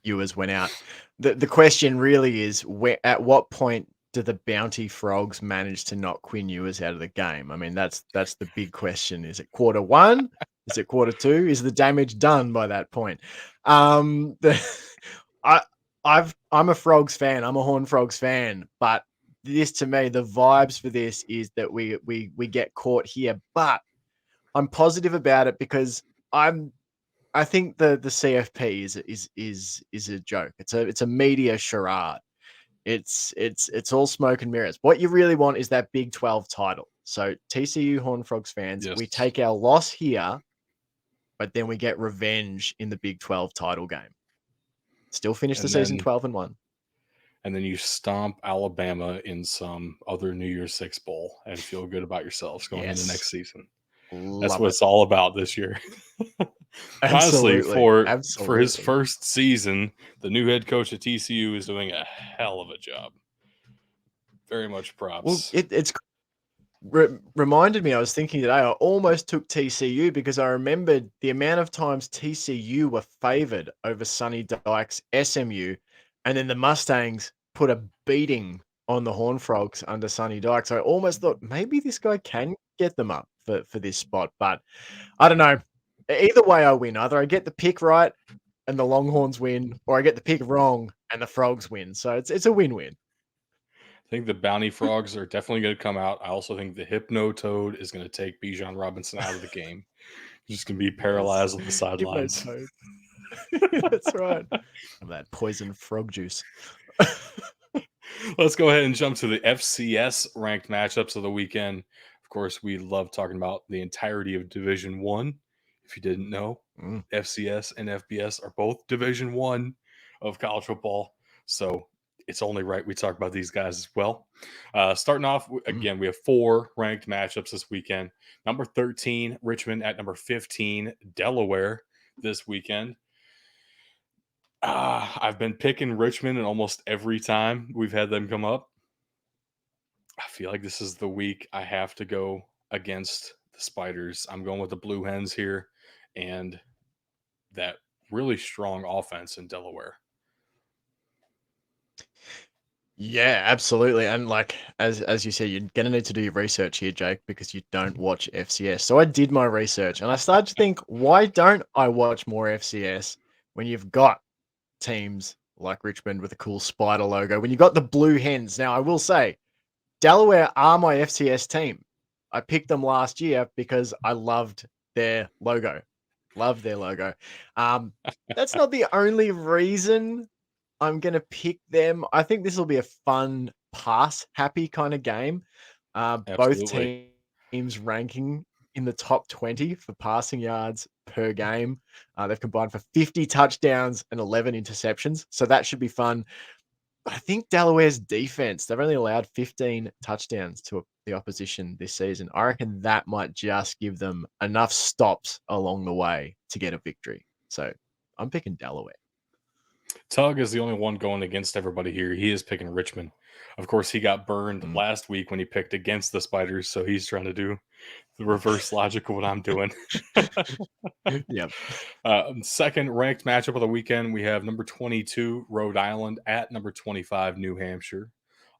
Ewers went out. The question really is, at what point do the Bounty Frogs manage to knock Quinn Ewers out of the game? I mean, that's the big question. Is it quarter one? Is it quarter two? Is the damage done by that point? Um, the, I I'm a Frogs fan. I'm a Horned Frogs fan, but this to me, the vibes for this is that we get caught here, but I'm positive about it because I think the CFP is a joke. It's a media charade. It's all smoke and mirrors. What you really want is that Big 12 title. So TCU Horned Frogs fans, we Yes. take our loss here, but then we get revenge in the Big 12 title game. Still finish the And season then 12-1. and then you stomp Alabama in some other New Year's Six bowl and feel good about yourselves going into Yes. next season. That's Love what it. it's all about this year. Honestly, Absolutely. for his Absolutely. first season, the new head coach at TCU is doing a hell of a job. Very much Well, props. it's reminded me, I was thinking today, I almost took TCU because I remembered the amount of times TCU were favored over Sonny Dykes SMU, and then the Mustangs put a beating on the Horned Frogs under Sonny Dykes. I almost thought maybe this guy can get them up for this spot, but I don't know. Either way, I win. Either I get the pick right and the Longhorns win, or I get the pick wrong and the Frogs win. So it's a win-win. I think the Bounty Frogs are definitely going to come out. I also think the Hypno Toad is going to take Bijan Robinson out of the game. He's just going to be Yes. paralyzed on the sidelines. Hypnotoad. That's right. Of that poison frog juice. Let's go ahead and jump to the FCS ranked matchups of the weekend. Of course, we love talking about the entirety of Division One. If you didn't know, Mm, FCS and FBS are both Division One of college football, so it's only right we talk about these guys as well. Starting off mm. again, we have 4 ranked matchups this weekend. Number 13, Richmond at number 15, Delaware this weekend. I've been picking Richmond and almost every time we've had them come up. I feel like this is the week I have to go against the Spiders. I'm going with the Blue Hens here and that really strong offense in Delaware. Yeah, absolutely. And like as you said, you're gonna need to do your research here, Jake, because you don't watch FCS. So I did my research and I started to think, why don't I watch more FCS when you've got teams like Richmond with a cool spider logo, when you got the Blue Hens? Now I will say Delaware are my FCS team. I picked them last year because I loved their logo. Loved their logo. Um, that's not the only reason I'm gonna pick them. I think this will be a fun pass happy kind of game. Both Absolutely. teams ranking in the top 20 for passing yards per game. They've combined for 50 touchdowns and 11 interceptions, so that should be fun. But I think Delaware's defense, they've only allowed 15 touchdowns to the opposition this season. I reckon that might just give them enough stops along the way to get a victory. So I'm picking Delaware. Tug is the only one going against everybody here. He is picking Richmond. Of course, he got burned Mm. last week when he picked against the Spiders, so he's trying to do the reverse logic of what I'm doing. Yep. Second ranked matchup of the weekend, we have number 22, Rhode Island, at number 25, New Hampshire.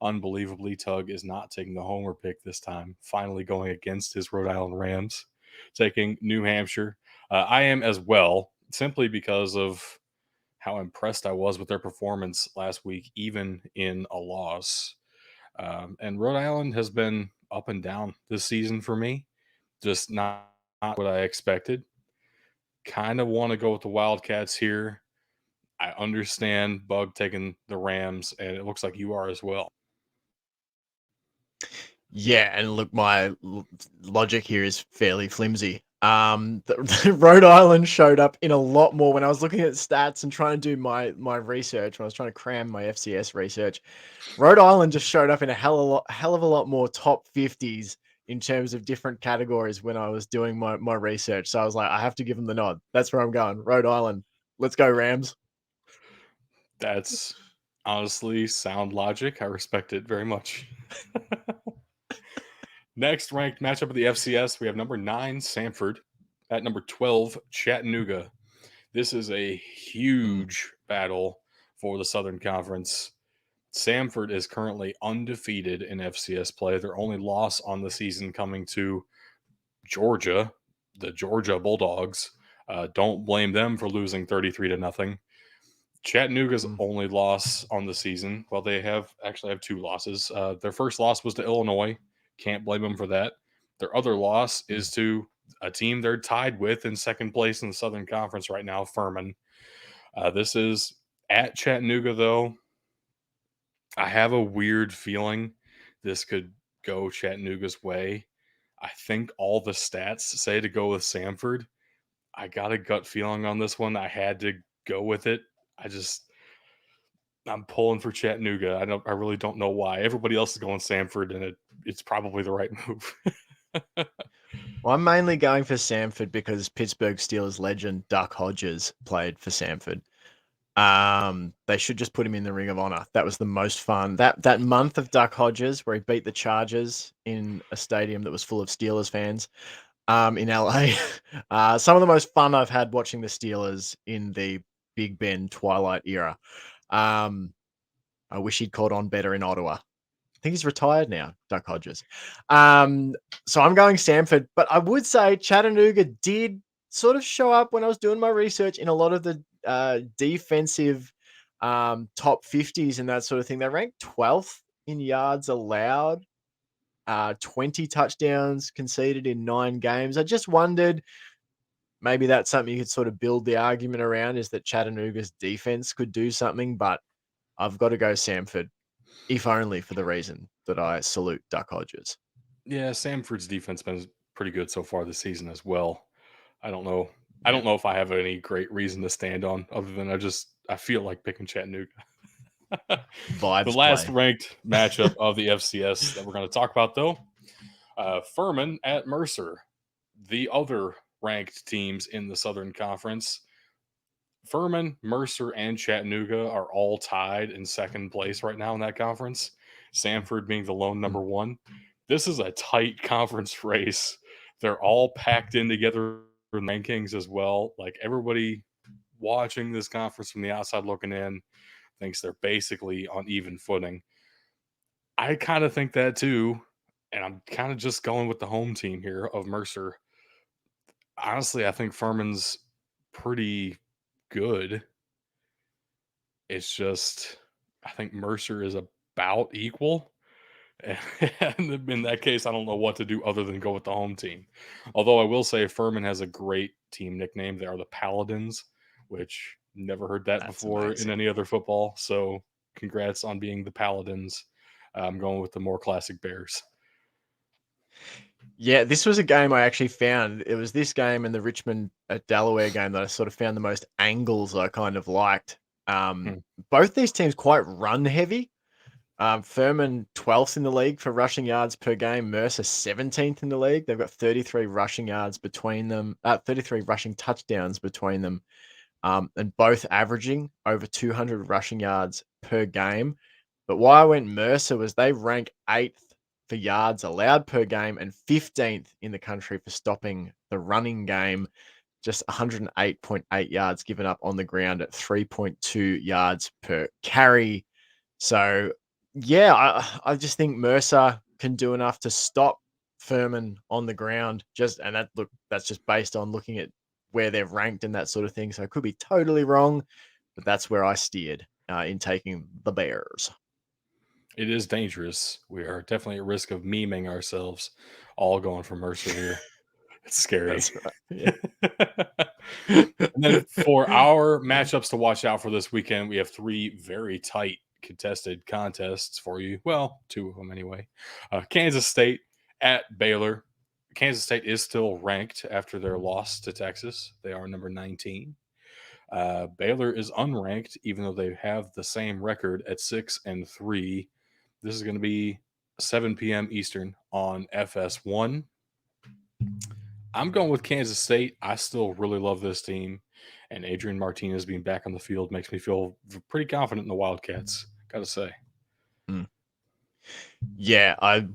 Unbelievably, Tug is not taking the homer pick this time, finally going against his Rhode Island Rams, taking New Hampshire. I am as well, simply because of how impressed I was with their performance last week, even in a loss. And Rhode Island has been up and down this season for me, just not what I expected. Kind of want to go with the Wildcats here. I understand Bug taking the Rams, and it looks like you are as well. Yeah, and look, my logic here is fairly flimsy. The Rhode Island showed up in a lot more when I was looking at stats and trying to do my research. When I was trying to cram my FCS research, Rhode Island just showed up in a hell of a lot more top 50s in terms of different categories when I was doing my research. So I was like, I have to give them the nod. That's where I'm going. Rhode Island. Let's go, Rams. That's honestly sound logic. I respect it very much. Next ranked matchup of the FCS, we have number 9, Samford, at number 12, Chattanooga. This is a Mm. huge battle for the Southern Conference. Samford is currently undefeated in FCS play. Their only loss on the season coming to Georgia, the Georgia Bulldogs. Don't blame them for losing 33 to nothing. Chattanooga's Mm, only loss on the season. Well, they actually have two losses. Their first loss was to Illinois. Can't blame them for that. Their other loss mm. is to a team they're tied with in second place in the Southern Conference right now, Furman. This is at Chattanooga, though. I have a weird feeling this could go Chattanooga's way. I think all the stats say to go with Samford. I got a gut feeling on this one. I had to go with it. I'm pulling for Chattanooga. I really don't know why. Everybody else is going Samford, and it's probably the right move. Well, I'm mainly going for Samford because Pittsburgh Steelers legend Duck Hodges played for Samford. They should just put him in the Ring of Honor. That was the most fun. That month of Duck Hodges where he beat the Chargers in a stadium that was full of Steelers fans, in LA. Some of the most fun I've had watching the Steelers in the Big Ben Twilight era. Um, I wish he'd caught on better in Ottawa. I think he's retired now, Duck Hodges. Um, so I'm going Samford, but I would say Chattanooga did sort of show up when I was doing my research in a lot of the defensive top 50s and that sort of thing. They ranked 12th in yards allowed, 20 touchdowns conceded in 9 games. I just wondered, maybe that's something you could sort of build the argument around, is that Chattanooga's defense could do something, but I've got to go Samford, if only for the reason that I salute Duck Hodges. Yeah, Samford's defense been pretty good so far this season as well. I don't know. I Yeah. don't know if I have any great reason to stand on other than I feel like picking Chattanooga. The Vibes last play. ranked matchup of the FCS that we're going to talk about, though, Furman at Mercer, the other ranked teams in the Southern Conference. Furman, Mercer, and Chattanooga are all tied in second place right now in that conference. Samford being the lone Mm. number one. This is a tight conference race. They're all packed in together in rankings as well. Like everybody watching this conference from the outside looking in thinks they're basically on even footing. I kind of think that too. And I'm kind of just going with the home team here of Mercer. Honestly, I think Furman's pretty good. It's just, I think Mercer is about equal. And in that case, I don't know what to do other than go with the home team. Although I will say Furman has a great team nickname. They are the Paladins, which never heard that That's before in amazing. any other football. So congrats on being the Paladins. I'm going with the more classic Bears. Yeah, this was a game I actually found. It was this game and the Richmond at Delaware game that I sort of found the most angles I kind of liked. Um, Hmm. both these teams quite run heavy. Furman 12th in the league for rushing yards per game. Mercer 17th in the league. They've got 33 rushing yards between them, 33 rushing touchdowns between them, and both averaging over 200 rushing yards per game. But why I went Mercer was they rank 8th for yards allowed per game and 15th in the country for stopping the running game. Just 108.8 yards given up on the ground at 3.2 yards per carry. So, yeah, I just think Mercer can do enough to stop Furman on the ground. That's just based on looking at where they're ranked and that sort of thing. So I could be totally wrong, but that's where I steered in taking the Bears. It is dangerous. We are definitely at risk of memeing ourselves all going for Mercer here. It's scary. That's right. And Yeah. then for our matchups to watch out for this weekend, we have three very tight contested contests for you. Well, two of them anyway. Kansas State at Baylor. Kansas State is still ranked after their loss to Texas. They are number 19. Baylor is unranked, even though they have the same record at 6-3. This is going to be 7 p.m. Eastern on FS1. I'm going with Kansas State. I still really love this team, and Adrian Martinez being back on the field makes me feel pretty confident in the Wildcats. Got to say, Mm. Yeah, I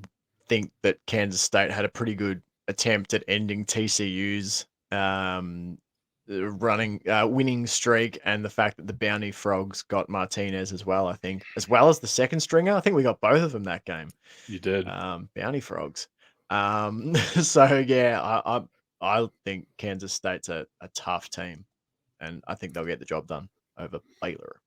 think that Kansas State had a pretty good attempt at ending TCU's winning streak, and the fact that the Bounty Frogs got Martinez as well, I think, as well as the second stringer. I think we got both of them that game. you did. Bounty Frogs. So yeah, I think Kansas State's a tough team, and I think they'll get the job done. over Baylor.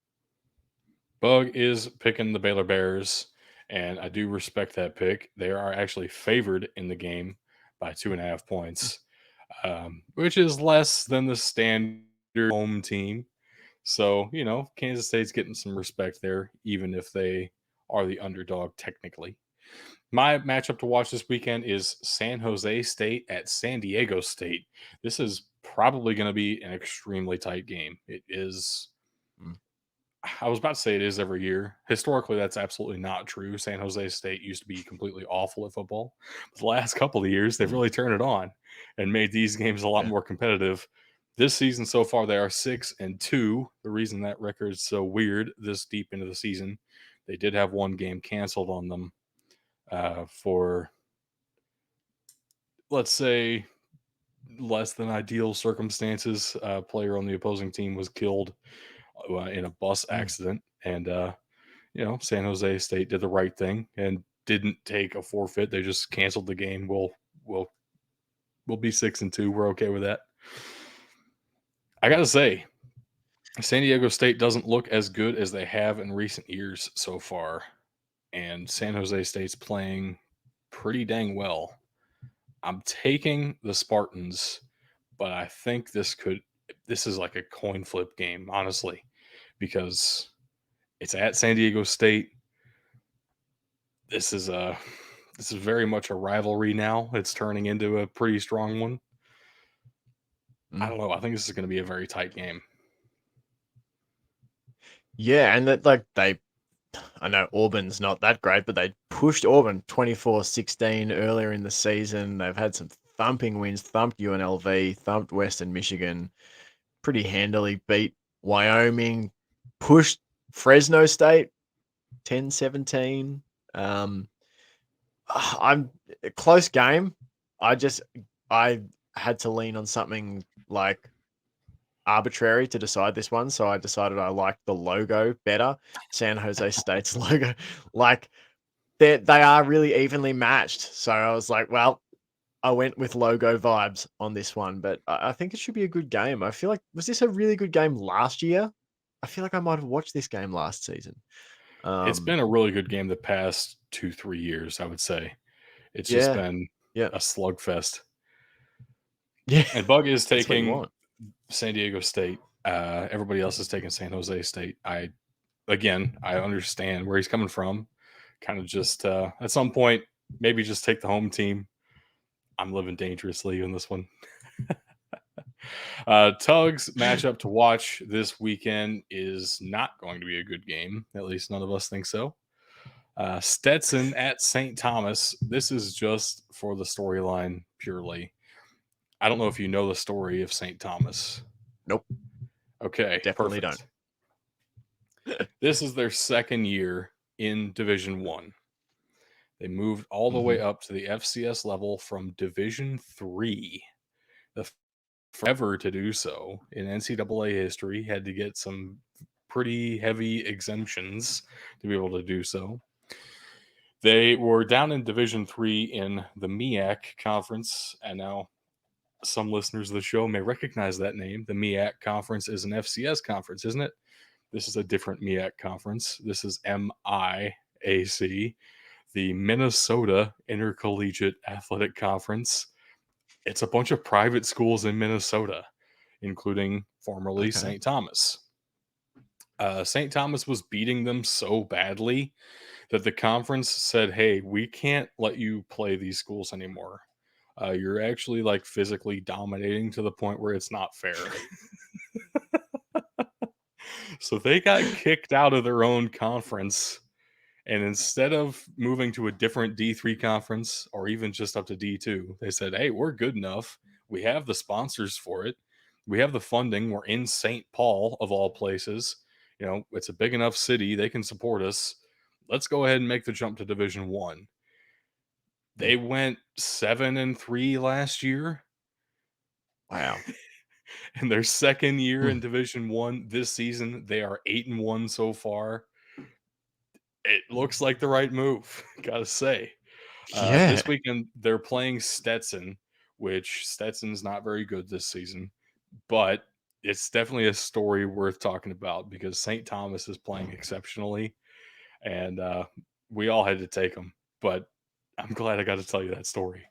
Bug is picking the Baylor Bears, and I do respect that pick. They are actually favored in the game by 2.5 points, which is less than the standard home team. So, Kansas State's getting some respect there, even if they are the underdog technically. My matchup to watch this weekend is San Jose State at San Diego State. This is probably going to be an extremely tight game. It is. Mm. I was about to say it is every year. Historically, that's absolutely not true. San Jose State used to be completely awful at football. But the last couple of years, they've really turned it on and made these games a lot Yeah. more competitive. This season so far, they are 6-2. The reason that record is so weird this deep into the season, they did have one game canceled on them for, let's say, less than ideal circumstances. A player on the opposing team was killed in a bus Mm. accident, and San Jose State did the right thing and didn't take a forfeit. They just canceled the game. We'll be 6-2. We're okay with that. I gotta say, San Diego State doesn't look as good as they have in recent years so far, and San Jose State's playing pretty dang well. I'm taking the Spartans, but I think this is like a coin flip game, honestly, because it's at San Diego State. This is a this is very much a rivalry now. It's turning into a pretty strong one. I Mm. don't know. I think this is going to be a very tight game. Yeah, and that like I know Auburn's not that great, but they pushed Auburn 24-16 earlier in the season. They've had some thumping wins, thumped UNLV, thumped Western Michigan pretty handily, beat Wyoming, pushed Fresno State 10-17. I'm a close game. I had to lean on something like arbitrary to decide this one, so I decided I liked the logo better. San Jose State's logo, like they are really evenly matched. So I was like, well, I went with logo vibes on this one, but I think it should be a good game. I feel like was this a really good game last year? I feel like I might have watched this game last season. It's Um, been a really good game the past 2-3 years, I would say. It's just yeah, been yeah, a slugfest. yeah. And Bug is That's what you taking want. San Diego State. Everybody else is taking San Jose State. I understand where he's coming from. Kind of just at some point, maybe just take the home team. I'm living dangerously in this one. Tug's matchup to watch this weekend is not going to be a good game. At least none of us think so. Stetson at St. Thomas. This is just for the storyline purely. I don't know if you know the story of St. Thomas. Nope, Okay, definitely don't. perfect. This is their second year in Division One. They moved all the way Mhm. up to the FCS level from Division Three. The forever to do so in NCAA history, had to get some pretty heavy exemptions to be able to do so. They were down in Division Three in the MEAC conference, and now some listeners of the show may recognize that name. The MEAC conference is an FCS conference, isn't it? This is a different MEAC conference. This is MIAC, the Minnesota Intercollegiate Athletic Conference. It's a bunch of private schools in Minnesota, including formerly Okay. St. Thomas. St. Thomas was beating them so badly that the conference said, "Hey, we can't let you play these schools anymore. You're actually like physically dominating to the point where it's not fair." So they got kicked out of their own conference. And instead of moving to a different D3 conference or even just up to D2, they said, "Hey, we're good enough. We have the sponsors for it. We have the funding. We're in St. Paul, of all places. It's a big enough city. They can support us. Let's go ahead and make the jump to Division One." Mm. They went 7-3 last year. Wow. In their second year in Mm. Division One this season, they are 8-1 so far. It looks like the right move, gotta say. Yeah. This weekend they're playing Stetson, which Stetson's not very good this season, but it's definitely a story worth talking about because St. Thomas is playing exceptionally, and we all had to take them. But I'm glad I got to tell you that story.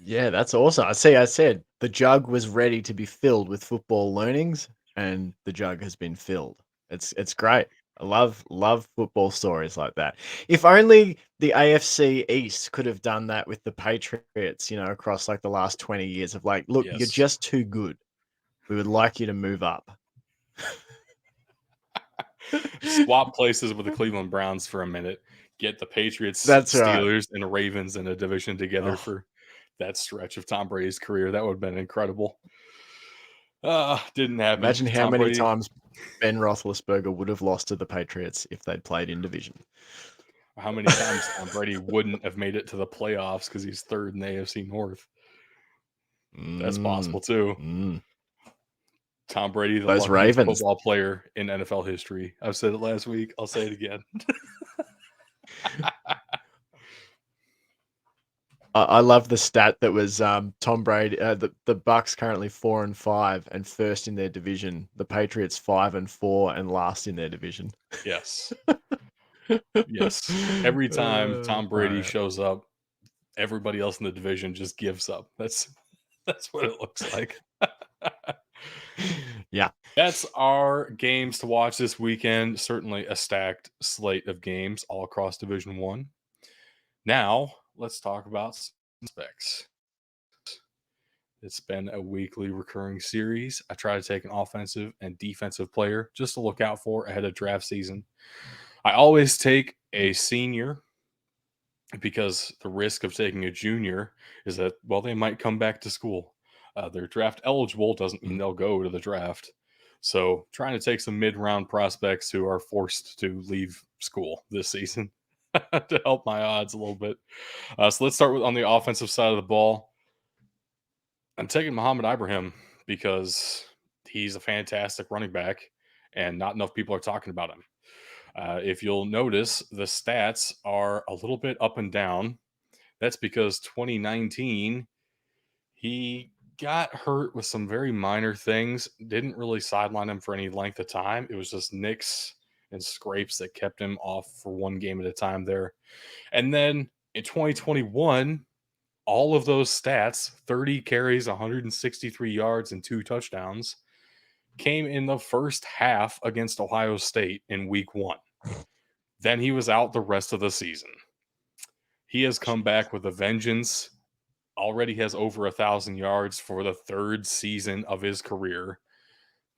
Yeah, that's awesome. I said the jug was ready to be filled with football learnings, and the jug has been filled. It's great. I love football stories like that. If only the AFC East could have done that with the Patriots, across like the last 20 years of like, look, you're Yes. just too good. We would like you to move up. Swap places with the Cleveland Browns for a minute. Get the Patriots, That's right. Steelers, and the Ravens in a division together Oh, for that stretch of Tom Brady's career. That would have been incredible. Didn't happen. imagine how Tom many Brady. times Ben Roethlisberger would have lost to the Patriots if they'd played in division. How many times Tom Brady wouldn't have made it to the playoffs because he's third in the AFC North? That's Mm, possible too. mm. Tom Brady, the Those luckiest Ravens. football player in NFL history. I've said it last week. I'll say it again. I love the stat that was Tom Brady. The Bucks currently 4-5 and first in their division. The Patriots 5-4 and last in their division. Yes. Yes. Every time Tom Brady Far out. shows up, everybody else in the division just gives up. That's what it looks like. Yeah. That's our games to watch this weekend. Certainly a stacked slate of games all across Division 1. Now, let's talk about specs. It's been a weekly recurring series. I try to take an offensive and defensive player just to look out for ahead of draft season. I always take a senior because the risk of taking a junior is that, well, they might come back to school. They're draft eligible doesn't mean Mm. they'll go to the draft. So, trying to take some mid round prospects who are forced to leave school this season to help my odds a little bit. So, let's start with on the offensive side of the ball. I'm taking Muhammad Ibrahim because he's a fantastic running back and not enough people are talking about him. If you'll notice, the stats are a little bit up and down. That's because 2019, he got hurt with some very minor things, didn't really sideline him for any length of time. It was just nicks and scrapes that kept him off for one game at a time there. And then in 2021, all of those stats 30 carries, 163 yards, and 2 touchdowns came in the first half against Ohio State in week 1. Then he was out the rest of the season. He has come Jeez. back with a vengeance, already has over 1,000 yards for the third season of his career,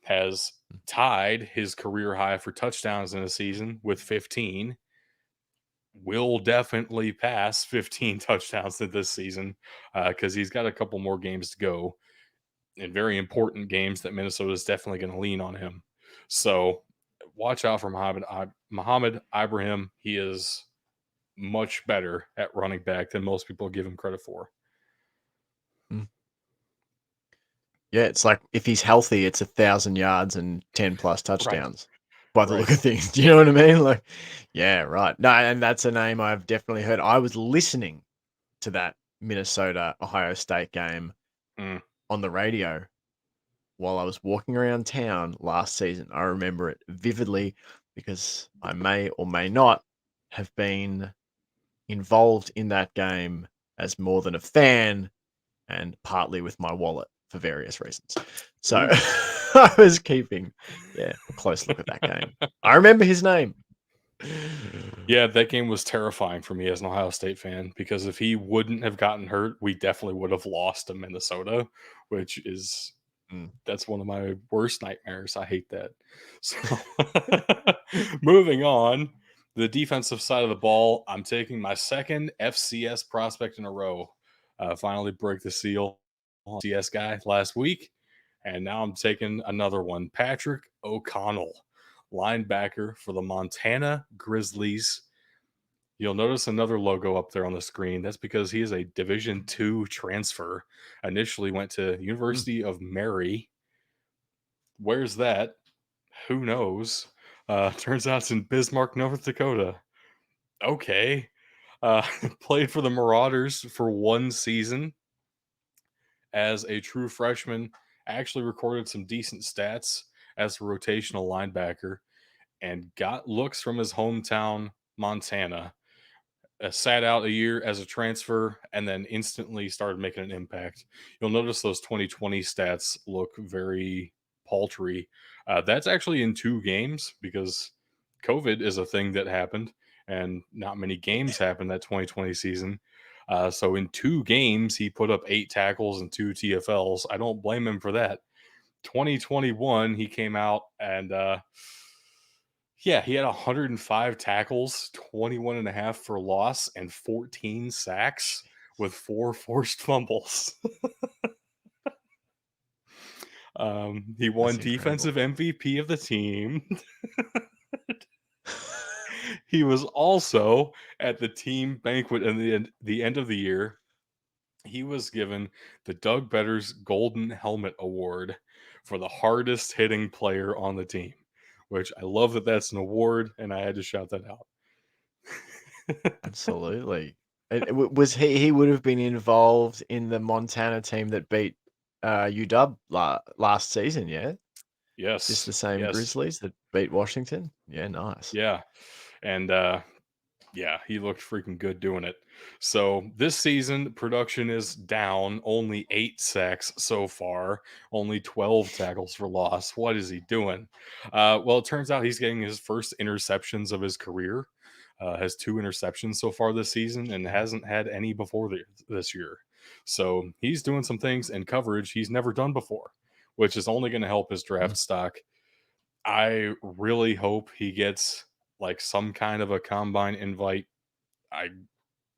has tied his career high for touchdowns in a season with 15, will definitely pass 15 touchdowns in this season because he's got a couple more games to go in very important games that Minnesota is definitely going to lean on him. So watch out for Muhammad Ibrahim. He is much better at running back than most people give him credit for. Mm. Yeah, it's like if he's healthy, it's 1,000 yards and 10 plus Right. touchdowns by the Right. look of things. Do you know what I mean? Like, yeah, right. No, and that's a name I've definitely heard. I was listening to that Minnesota Ohio State game Mm. on the radio while I was walking around town last season. I remember it vividly because I may or may not have been involved in that game as more than a fan and partly with my wallet for various reasons. So Ooh. I was keeping, a close look at that game. I remember his name. Yeah, that game was terrifying for me as an Ohio State fan because if he wouldn't have gotten hurt, we definitely would have lost to Minnesota, which is Mm. that's one of my worst nightmares. I hate that. So moving on, the defensive side of the ball, I'm taking my second FCS prospect in a row. Finally break the seal on CS guy last week. And now I'm taking another one, Patrick O'Connell, linebacker for the Montana Grizzlies. You'll notice another logo up there on the screen. That's because he is a Division II transfer. Initially went to Mm. University of Mary. Where's that? Who knows? Turns out it's in Bismarck, North Dakota. Okay. Uh, played for the Marauders for one season as a true freshman actually recorded some decent stats as a rotational linebacker and got looks from his hometown, Montana. Sat out a year as a transfer and then instantly started making an impact. You'll notice those 2020 stats look very paltry. That's actually in 2 games because COVID is a thing that happened and not many games happened that 2020 season. So in 2 games, he put up 8 tackles and 2 TFLs. I don't blame him for that. 2021, he came out and yeah, he had 105 tackles, 21 and a half for loss, and 14 sacks with 4 forced fumbles. He won That's incredible. defensive MVP of the team. He was also at the team banquet in the end of the year. He was given the Doug Better's Golden Helmet Award for the hardest hitting player on the team, which I love that that's an award, and I had to shout that out. Absolutely. Was he would have been involved in the Montana team that beat UW last season, yeah? Is this Yes, the same yes, Grizzlies that beat Washington? Yeah, nice. yeah, and yeah, he looked freaking good doing it. So this season, production is down. Only 8 sacks so far. Only 12 tackles for loss. What is he doing? Well, it turns out he's getting his first interceptions of his career. Has 2 interceptions so far this season and hasn't had any before this year. So he's doing some things in coverage he's never done before, which is only going to help his Mm. draft stock. I really hope he gets like some kind of a combine invite. I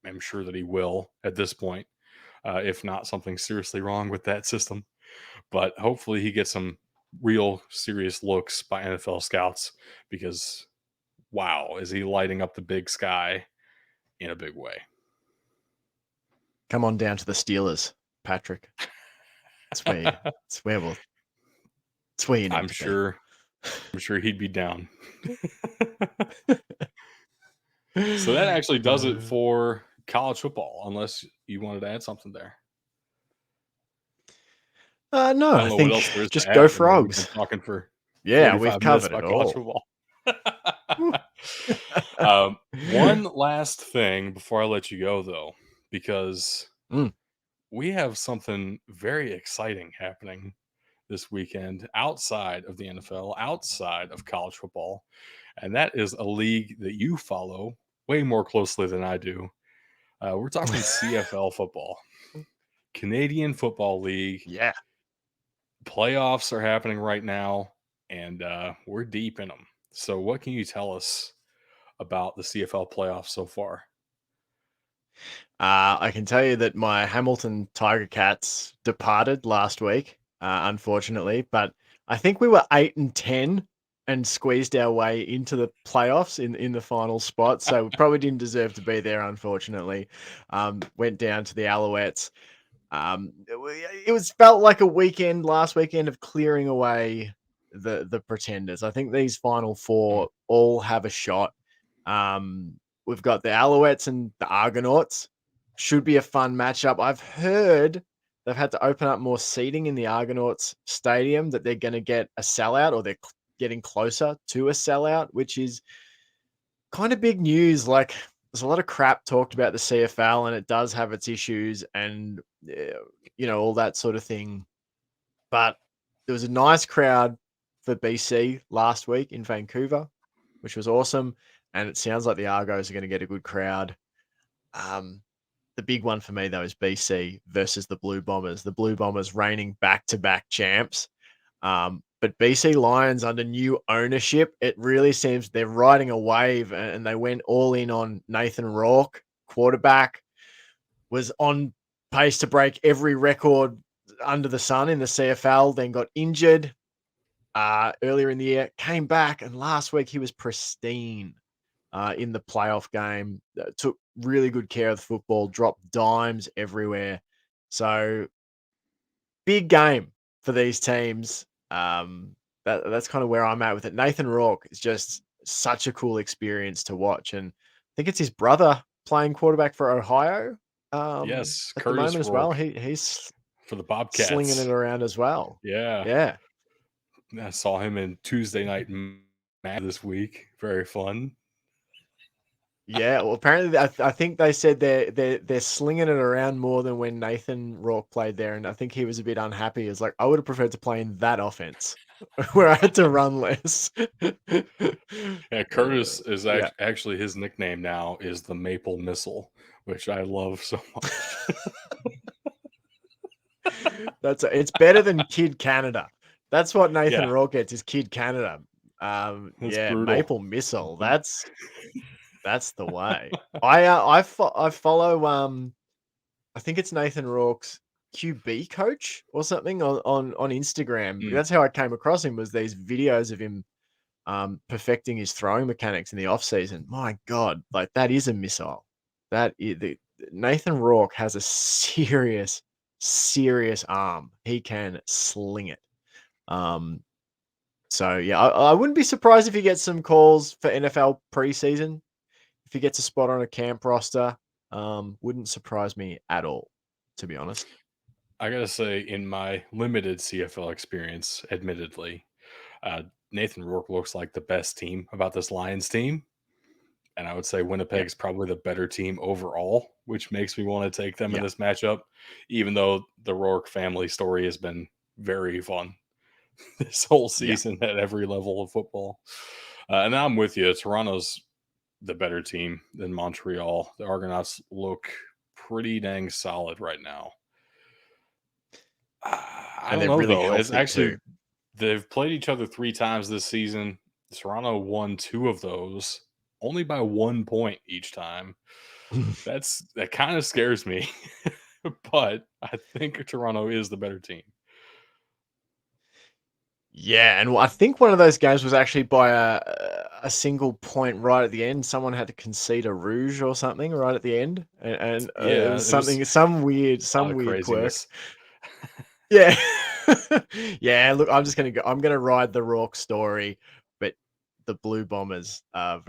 am sure that he will at this point, if not something seriously wrong with that system. But hopefully he gets some real serious looks by NFL scouts because wow, is he lighting up the big sky in a big way. Come on down to the Steelers, Patrick. It's where it's where we'll it's where you need I'm to be. sure I'm sure he'd be down. So that actually does it Uh, for college football, unless you wanted to add something there. no, I I don't know what think else there is to just go add. I mean, we've been Frogs. talking for Yeah, we've 45 minutes covered it about college all. football. Woo. One last thing before I let you go, though, because Mm. we have something very exciting happening this weekend outside of the NFL, outside of college football. And that is a league that you follow way more closely than I do. We're talking CFL football, Canadian Football League. Yeah. Playoffs are happening right now, and we're deep in them. So, what can you tell us about the CFL playoffs so far? I can tell you that my Hamilton Tiger Cats departed last week, unfortunately, but I think we were 8-10 and squeezed our way into the playoffs in the final spot. So we probably didn't deserve to be there, unfortunately. Went down to the Alouettes. It was felt like a weekend last weekend of clearing away the pretenders. I think these final Mm, four all have a shot. Um, we've got the Alouettes and the Argonauts. Should be a fun matchup. I've heard they've had to open up more seating in the Argonauts stadium, that they're going to get a sellout, or they're getting closer to a sellout, which is kind of big news. Like, there's a lot of crap talked about the CFL, and it does have its issues and all that sort of thing. But there was a nice crowd for BC last week in Vancouver, which was awesome. And it sounds like the Argos are going to get a good crowd. Um, the big one for me, though, is BC versus the Blue Bombers. The Blue Bombers reigning back-to-back champs. But BC Lions under new ownership, it really seems they're riding a wave, and they went all in on Nathan Rourke, quarterback, was on pace to break every record under the sun in the CFL, then got injured earlier in the year, came back, and last week he was pristine in the playoff game. Took really good care of the football, dropped dimes everywhere. So big game for these teams. That's kind of where I'm at with it. Nathan Rourke is just such a cool experience to watch, and I think it's his brother playing quarterback for Ohio yes, at the Curtis moment as well. Rourke, He's for the slinging it Bobcats. around as well. Yeah, Yeah. I saw him in Tuesday Night Match this week. Very fun. Yeah, well, apparently, I think they said they're slinging it around more than when Nathan Rourke played there, and I think he was a bit unhappy. It's like, I would have preferred to play in that offense where I had to run less. Yeah, Curtis is Yeah, actually his nickname now is the Maple Missile, which I love so much. it's better than Kid Canada. That's what Nathan Yeah, Rourke gets is Kid Canada. that's Yeah, brutal. Maple Missile. That's the way. I follow I think it's Nathan Rourke's QB coach or something on Instagram. Mm, That's how I came across him, was these videos of him perfecting his throwing mechanics in the off season. My God, like that is a missile. Nathan Rourke has a serious, serious arm. He can sling it. Um, so yeah, I wouldn't be surprised if he gets some calls for NFL preseason. If he gets a spot on a camp roster, wouldn't surprise me at all, to be honest. I gotta say, in my limited CFL experience, admittedly, uh, Nathan Rourke looks like the best team about this Lions team. And I would say Yeah, Winnipeg's probably the better team overall, which makes me want to take them in yeah, this matchup, even though the Rourke family story has been very fun this whole yeah. season at every level of football. And I'm with you. Toronto's the better team than Montreal. The Argonauts look pretty dang solid right now. I And don't they're know really though. It's healthy too. actually they've played each other 3 times this season. Toronto won 2 of those, only by 1 point each time. That kind of scares me, but I think Toronto is the better team. Yeah, and I think one of those games was actually by a single point right at the end. Someone had to concede a rouge or something right at the end, and it Yeah, was it was something, a lot some of weird quirk. craziness. Yeah, yeah. Look, I'm just gonna go. I'm gonna ride the Rourke story, but the Blue Bombers are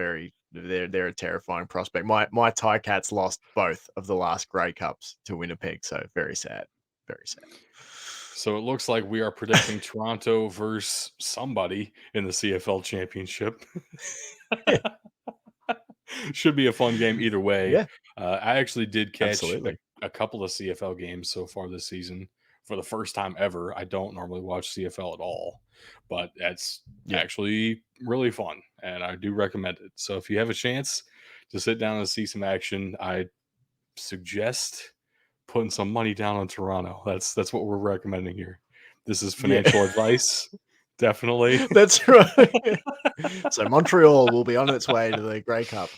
they're a terrifying prospect. My Ticats lost both of the last Grey Cups to Winnipeg, so very sad, very sad. So it looks like we are predicting Toronto versus somebody in the CFL championship. Should be a fun game either way. Yeah, I actually did catch absolutely. a couple of CFL games so far this season for the first time ever. I don't normally watch CFL at all, but that's Yeah. actually really fun, and I do recommend it. So if you have a chance to sit down and see some action, I suggest putting some money down on Toronto. That's what we're recommending here. This is Yeah, financial advice, definitely. that's right. So Montreal will be on its way to the Grey Cup.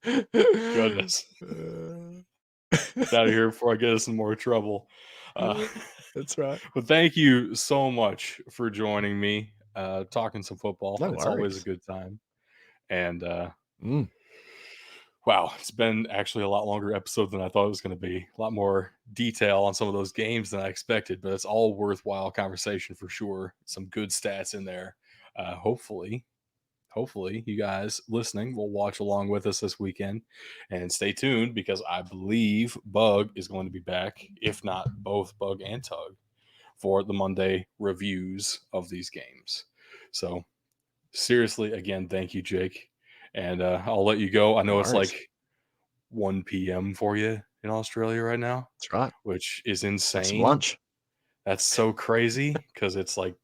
Goodness. Uh, Get out of here before I get us in more trouble. Uh, That's right. but thank you so much for joining me, talking some football. No It's always a worries. good time. And Mm, wow, it's been actually a lot longer episode than I thought it was going to be. A lot more detail on some of those games than I expected, but it's all worthwhile conversation for sure. Some good stats in there. Hopefully you guys listening will watch along with us this weekend and stay tuned because I believe Bug is going to be back, if not both Bug and Tug, for the Monday reviews of these games. So seriously, again, thank you, Jake. And I'll let you go. I no know it's worries. like 1 p.m. for you in Australia right now, That's right. which is Have some insane. lunch. That's so crazy because it's like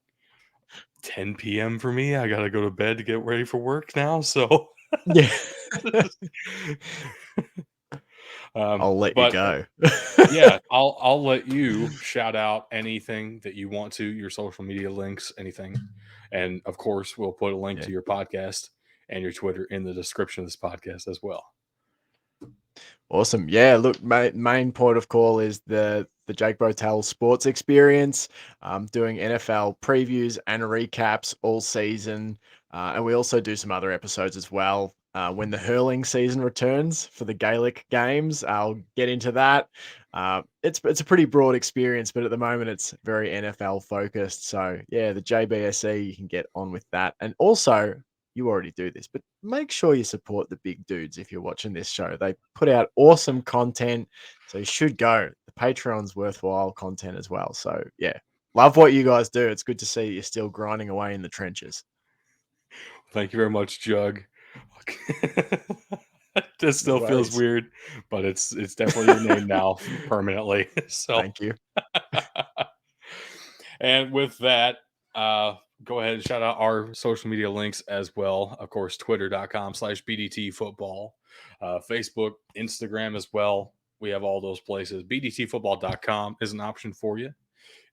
10 p.m. for me. I got to go to bed to get ready for work now. So, Yeah. I'll let you but go. yeah, I'll let you shout out anything that you want to, your social media links, anything. And of course, we'll put a link Yeah. to your podcast and your Twitter in the description of this podcast as well. Awesome. Yeah, look, main point of call is the Jake Bowtell Sports Experience. Doing NFL previews and recaps all season, and we also do some other episodes as well. When the hurling season returns for the Gaelic games, I'll get into that. It's a pretty broad experience, but at the moment it's very NFL focused. So yeah, the JBSE, you can get on with that, and also you already do this, but make sure you support the big dudes if you're watching this show. They put out awesome content, so you should go. The Patreon's worthwhile content as well. So yeah, love what you guys do. It's good to see you're still grinding away in the trenches. Thank you very much, Jug. This No still feels worries. weird, but it's definitely your name now permanently. So, Thank you. and with that, go ahead and shout out our social media links as well. Of course, twitter.com/BDT football, Facebook, Instagram as well. We have all those places. BDTfootball.com is an option for you.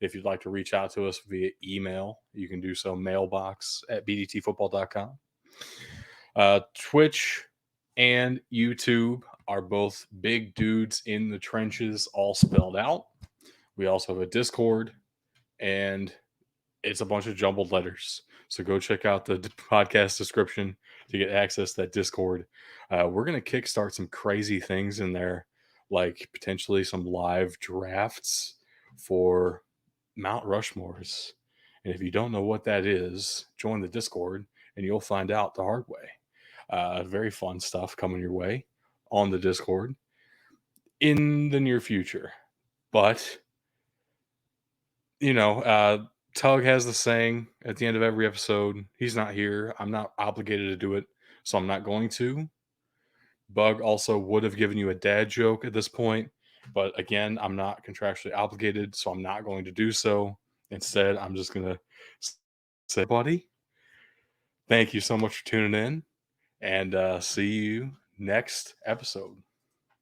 If you'd like to reach out to us via email, you can do so mailbox@bdtfootball.com. Twitch and YouTube are both Big Dudes in the Trenches, all spelled out. We also have a Discord, and it's a bunch of jumbled letters. So go check out the podcast description to get access to that Discord. We're going to kickstart some crazy things in there, like potentially some live drafts for Mount Rushmores. And if you don't know what that is, join the Discord and you'll find out the hard way. Very fun stuff coming your way on the Discord in the near future. But, Tug has the saying at the end of every episode, he's not here. I'm not obligated to do it, so I'm not going to. Bug also would have given you a dad joke at this point, but again, I'm not contractually obligated, so I'm not going to do so. Instead, I'm just going to say, buddy, thank you so much for tuning in, and see you next episode.